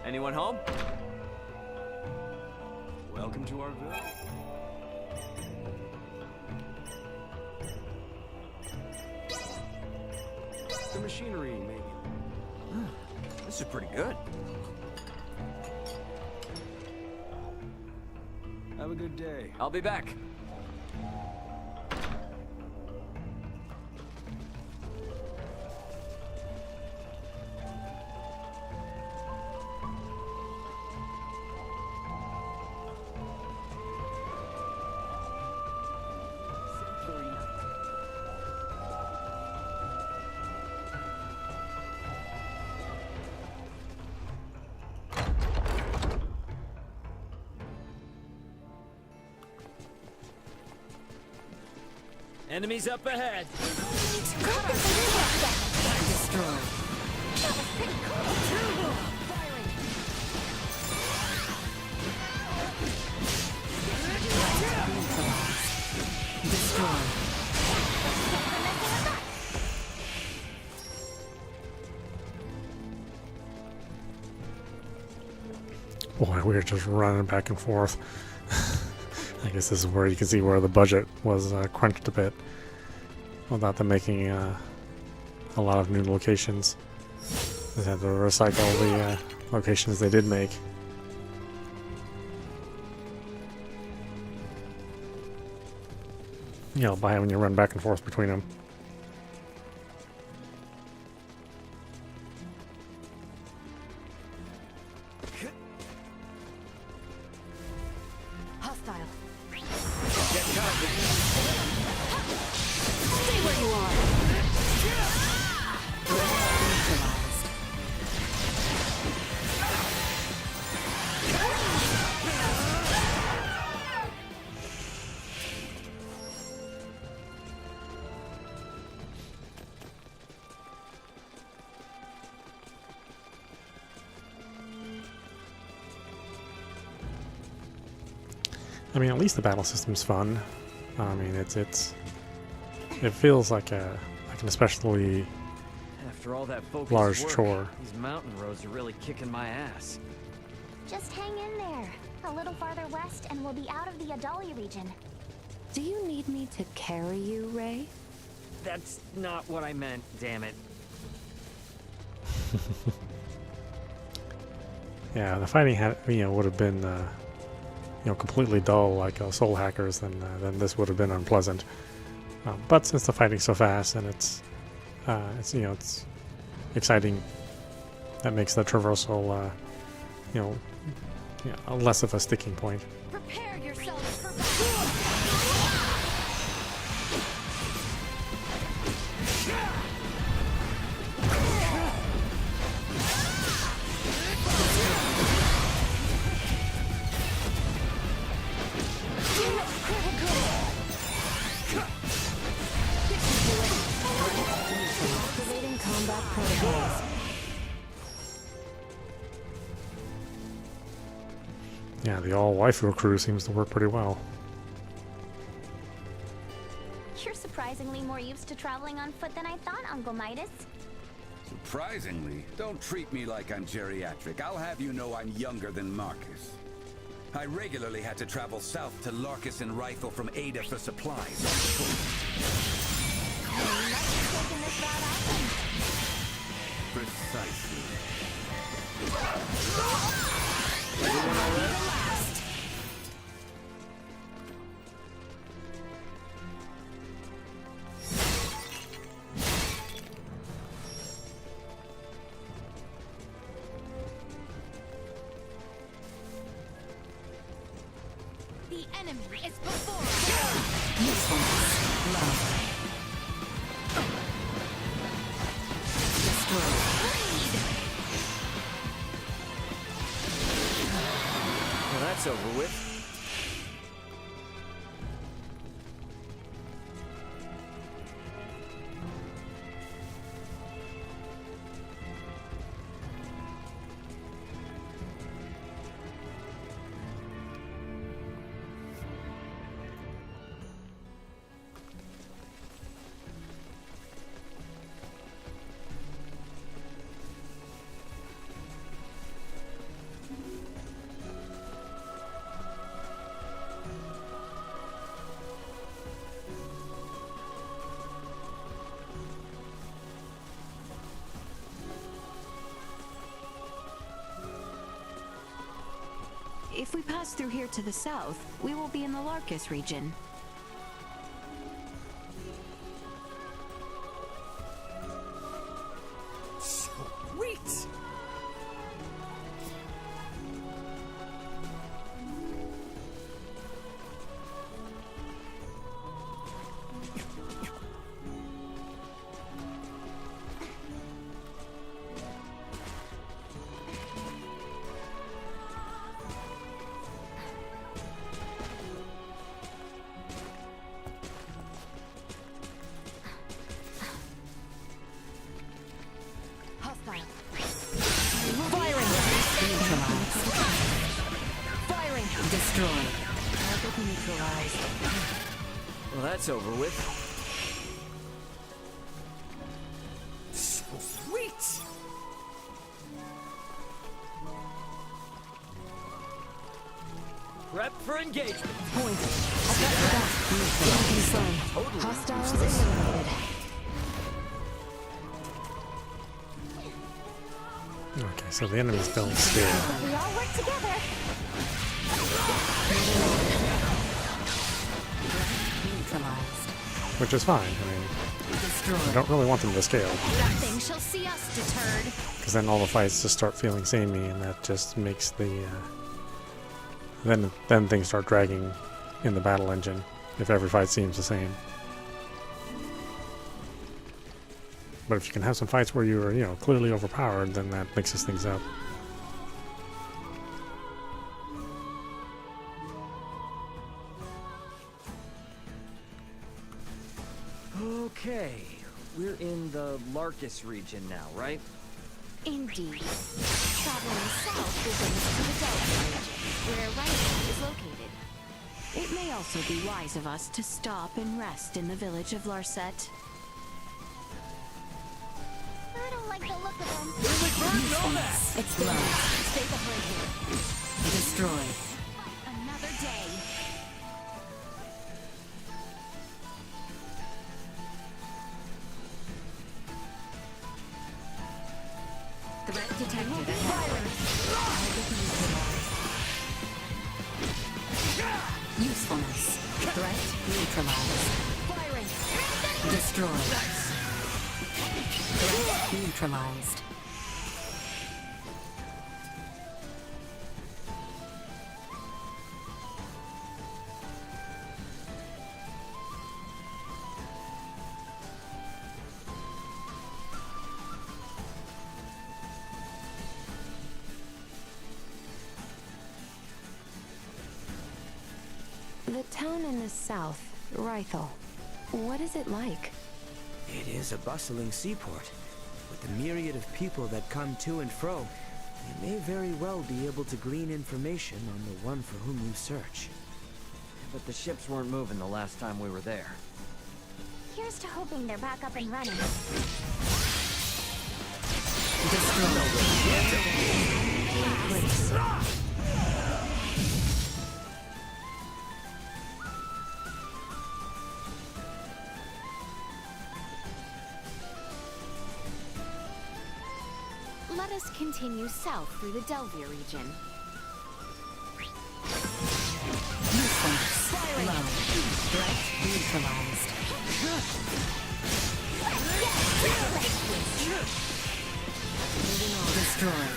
Anyone home? Welcome to our village. The machinery, maybe. This is pretty good. Have a good day. I'll be back. Enemies up ahead. Boy, we were just running back and forth. I guess this is where you can see where the budget was crunched a bit without them making a lot of new locations. They had to recycle the locations they did make. You know, by having you run back and forth between them. I mean, at least the battle system's fun. I mean, it feels like an especially After all that focused large work, chore. these mountain roads are really kicking my ass. Just hang in there. A little farther west and we'll be out of the Adali region. Do you need me to carry you, Ray? That's not what I meant, damn it. Yeah, the fighting would have been completely dull like Soul Hackers, then this would have been unpleasant. exciting. That makes the traversal, you know, less of a sticking point. Prepare yourselves for battle. Activating combat protocols. Yeah, the all-waifu crew seems to work pretty well. You're surprisingly more used to traveling on foot than I thought, Uncle Midas. Surprisingly, don't treat me like I'm geriatric. I'll have you know I'm younger than Marcus. I regularly had to travel south to Larkus and Rifle from Ada for supplies on foot. You must have taken this route often. Precisely. Everyone all right? The enemy is before us. Well, that's over with. If we pass through here to the south, we will be in the Larkus region. Sweet! Hostile. Firing. Neutralized. Firing. Destroyed. Target neutralized. Well, that's over with. Sweet! Prep for engagement. Point. Confirmed. Hostiles eliminated. Okay, so the enemy's feeling scared, We all work together. Neutralized. which is fine. I mean, I don't really want them to scale, Nothing shall see us deterred. because then all the fights just start feeling samey, and that just makes the then things start dragging in the battle engine if every fight seems the same. But if you can have some fights where you are, clearly overpowered, then that mixes things up. Okay, we're in the Larkus region now, right? Indeed. Traveling south will bring us to the Delta region, where Rifle is located. It may also be wise of us to stop and rest in the village of Larset. I don't like the look of them. It's blood. Stay behind here. Destroy. Another day. Threat detected. Usefulness. Threat neutralized. Firing. Destroy. Threat Neutralized. The town in the south, Rythel. What is it like? It is a bustling seaport. With the myriad of people that come to and fro, you may very well be able to glean information on the one for whom you search. But the ships weren't moving the last time we were there. Here's to hoping they're back up and running. Let us continue south through the Delvia region. Firing. Threat neutralized. Moving on. Destroyed.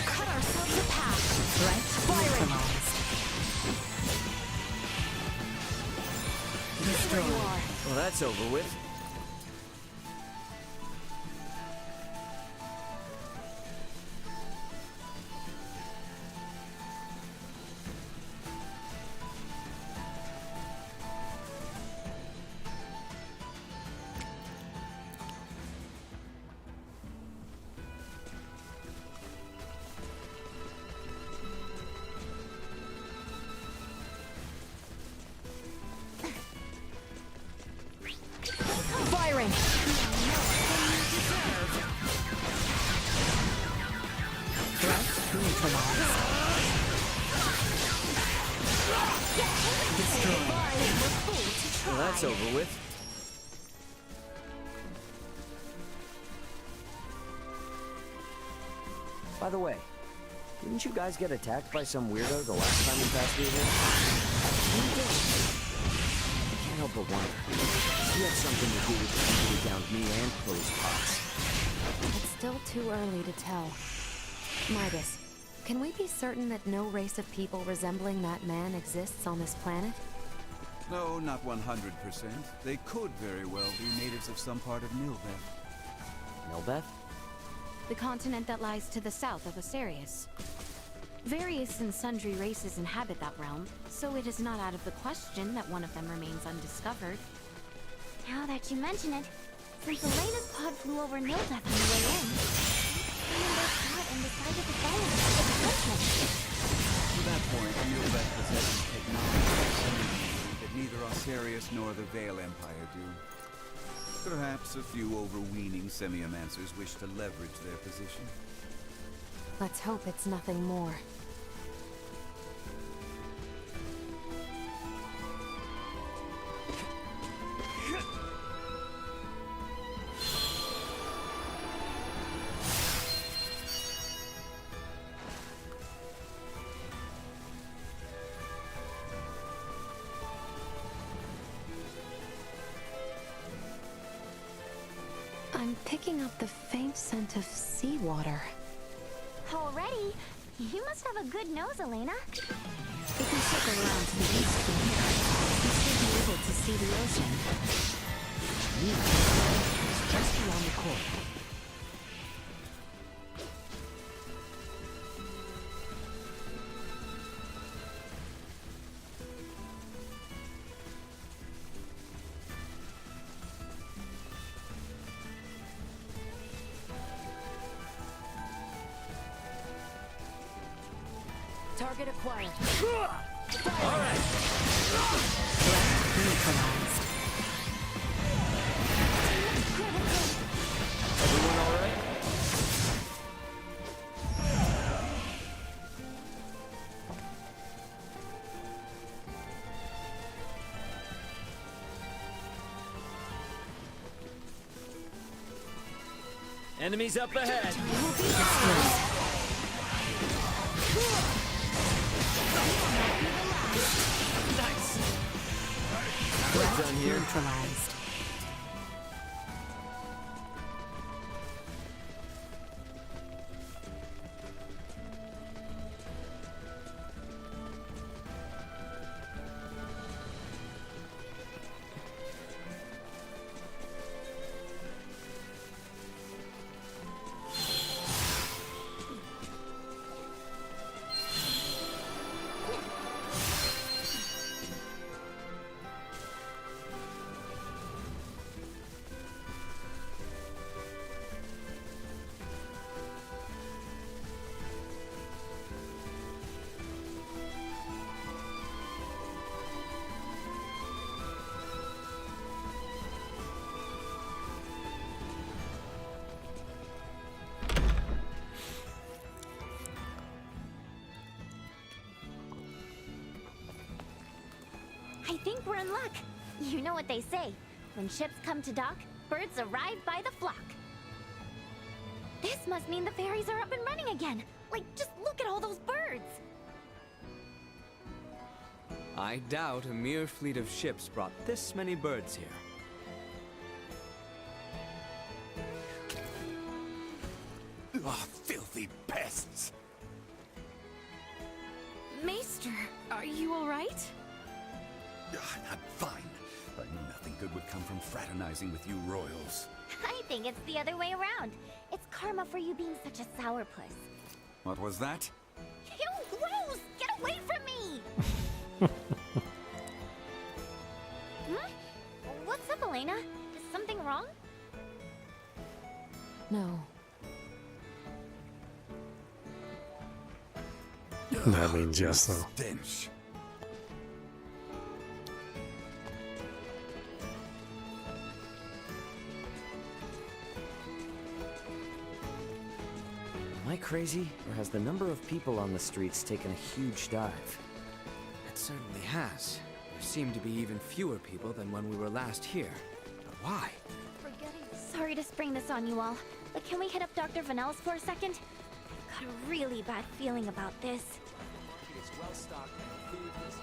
Cut ourselves a path. Threat neutralized. Destroyed. Well, that's over with. Firing. Threat neutralized. Destroyed. Well, that's over with. By the way, didn't you guys get attacked by some weirdo the last time we passed through here? We did. I can't help but wonder. He had something to do with the people who downed me and closed pots. It's still too early to tell. Midas, can we be certain that no race of people resembling that man exists on this planet? No, not 100%. They could very well be natives of some part of Nilbeth. Nilbeth? The continent that lies to the south of Asarius. Various and sundry races inhabit that realm, so it is not out of the question that one of them remains undiscovered. Now that you mention it, since Elena's pod flew over Nilbeth on the way in, someone got caught and decided to follow us to the continent. To that point, Nilbeth possesses technology that neither Osarius nor the Vale Empire do. Perhaps a few overweening semi-amancers wish to leverage their position. Let's hope it's nothing more. I'm picking up the faint scent of seawater. Already? You must have a good nose, Elena. If we circle around to the east from here, we should be able to see the ocean. It's just around the corner. Target acquired. All right. Threat neutralized. Everyone all right? Enemies up ahead. Nice. We're done here. Neutralized. I think we're in luck. You know what they say. When ships come to dock, birds arrive by the flock. This must mean the ferries are up and running again. Like, just look at all those birds. I doubt a mere fleet of ships brought this many birds here. Oh, filthy pests! Maester, are you alright? I'm fine. I knew nothing good would come from fraternizing with you royals. I think it's the other way around. It's karma for you being such a sourpuss. What was that? Ew, gross! Get away from me! What's up, Elena? Is something wrong? No. That means yes, though. Stench. Am I crazy, or has the number of people on the streets taken a huge dive? It certainly has. There seem to be even fewer people than when we were last here. But why? Sorry to spring this on you all, but can we hit up Dr. Vanel's for a second? I've got a really bad feeling about this. It is well stocked and food is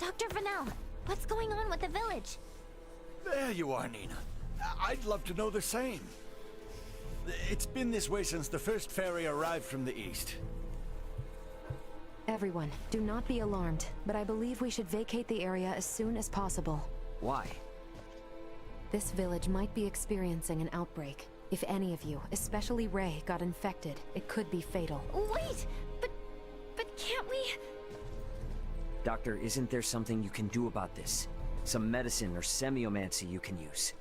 Dr. Vanel, what's going on with the village? There you are, Nina. I'd love to know the same. It's been this way since the first ferry arrived from the east. Everyone, do not be alarmed, but I believe we should vacate the area as soon as possible. Why? This village might be experiencing an outbreak. If any of you, especially Ray, got infected, it could be fatal. Wait, but can't we? Doctor, isn't there something you can do about this? Some medicine or semiomancy you can use?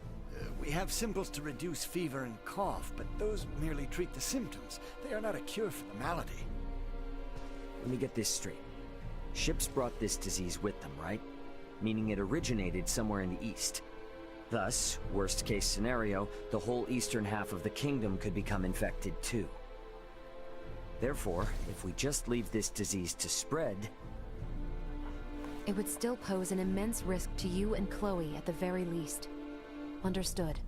We have symbols to reduce fever and cough, but those merely treat the symptoms. They are not a cure for the malady. Let me get this straight. Ships brought this disease with them, right? Meaning it originated somewhere in the east. Thus, worst case scenario, the whole eastern half of the kingdom could become infected too. Therefore, if we just leave this disease to spread... It would still pose an immense risk to you and Chloe at the very least. Understood.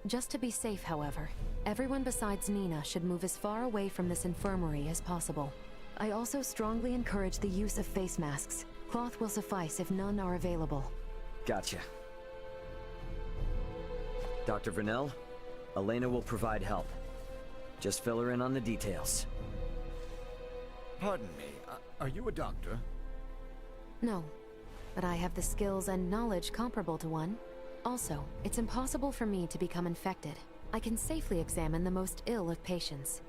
Just to be safe, however, everyone besides Nina should move as far away from this infirmary as possible. I also strongly encourage the use of face masks. Cloth will suffice if none are available. Gotcha. Dr. Vanel, Elena will provide help. Just fill her in on the details. Pardon me, are you a doctor? No, but I have the skills and knowledge comparable to one. Also, it's impossible for me to become infected. I can safely examine the most ill of patients.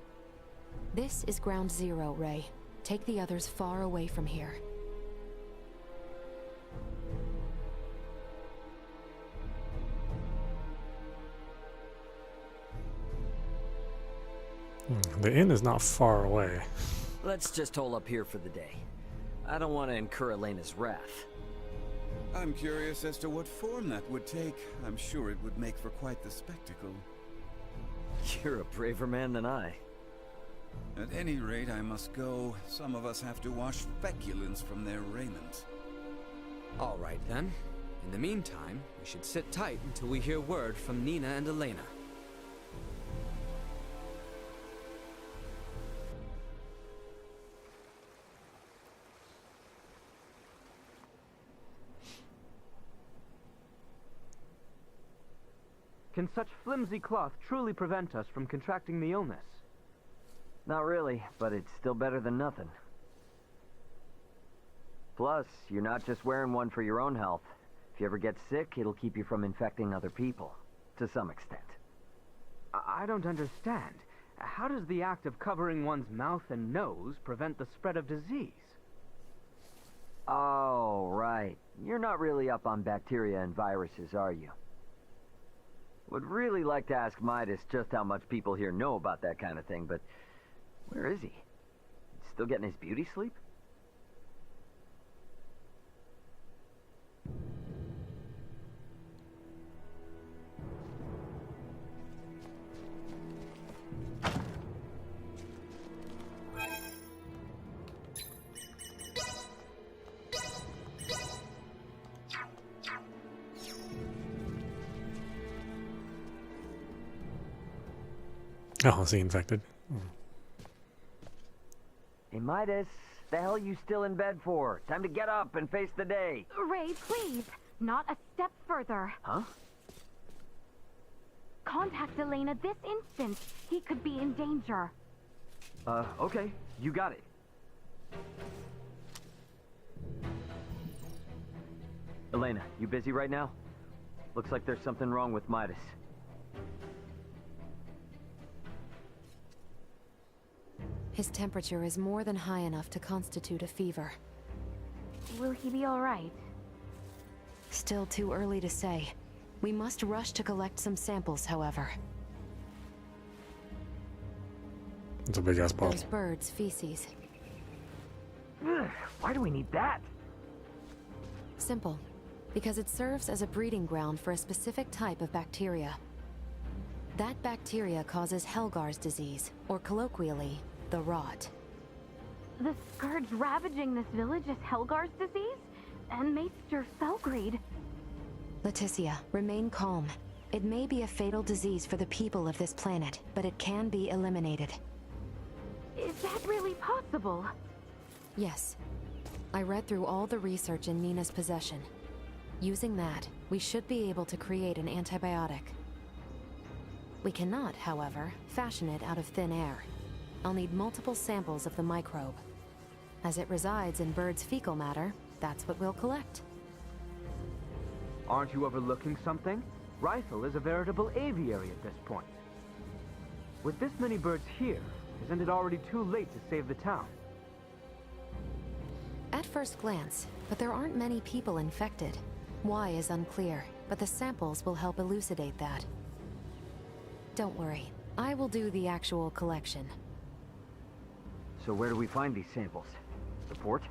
This is Ground Zero, Ray. Take the others far away from here. The inn is not far away. Let's just hole up here for the day. I don't want to incur Elena's wrath. I'm curious as to what form that would take. I'm sure it would make for quite the spectacle. You're a braver man than I. At any rate, I must go. Some of us have to wash feculence from their raiment. All right, then. In the meantime, we should sit tight until we hear word from Nina and Elena. Can such flimsy cloth truly prevent us from contracting the illness? Not really, but it's still better than nothing. Plus, you're not just wearing one for your own health. If you ever get sick, it'll keep you from infecting other people, to some extent. I don't understand. How does the act of covering one's mouth and nose prevent the spread of disease? Oh, right. You're not really up on bacteria and viruses, are you? Would really like to ask Midas just how much people here know about that kind of thing, but where is he? Still getting his beauty sleep? Oh, is he infected? Hey, Midas, the hell you still in bed for? Time to get up and face the day. Ray, please, not a step further. Huh? Contact Elena this instant. He could be in danger. Okay, you got it. Elena, you busy right now? Looks like there's something wrong with Midas. His temperature is more than high enough to constitute a fever. Will he be all right? Still too early to say. We must rush to collect some samples, however. It's a big ass ball. Those birds' feces. Ugh, why do we need that? Simple. Because it serves as a breeding ground for a specific type of bacteria. That bacteria causes Helgar's disease, or colloquially, the rot. The scourge ravaging this village is Helgar's disease? And Maester Felgreed? Leticia, remain calm. It may be a fatal disease for the people of this planet, but it can be eliminated. Is that really possible? Yes. I read through all the research in Nina's possession. Using that, we should be able to create an antibiotic. We cannot, however, fashion it out of thin air. I'll need multiple samples of the microbe. As it resides in birds' fecal matter, that's what we'll collect. Aren't you overlooking something? Rifle is a veritable aviary at this point. With this many birds here, isn't it already too late to save the town? At first glance, but there aren't many people infected. Why is unclear, but the samples will help elucidate that. Don't worry, I will do the actual collection. So where do we find these samples? The fort?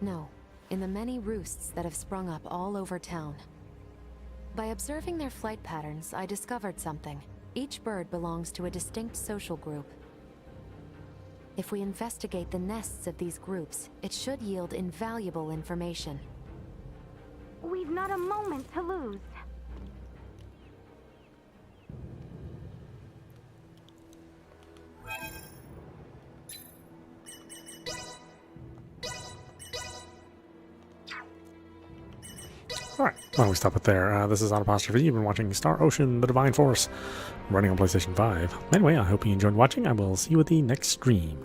No, in the many roosts that have sprung up all over town. By observing their flight patterns, I discovered something. Each bird belongs to a distinct social group. If we investigate the nests of these groups, it should yield invaluable information. We've not a moment to lose. Alright, why don't we stop it there? This is audap. You've been watching Star Ocean: The Divine Force, running on PlayStation 5. Anyway, I hope you enjoyed watching. I will see you at the next stream.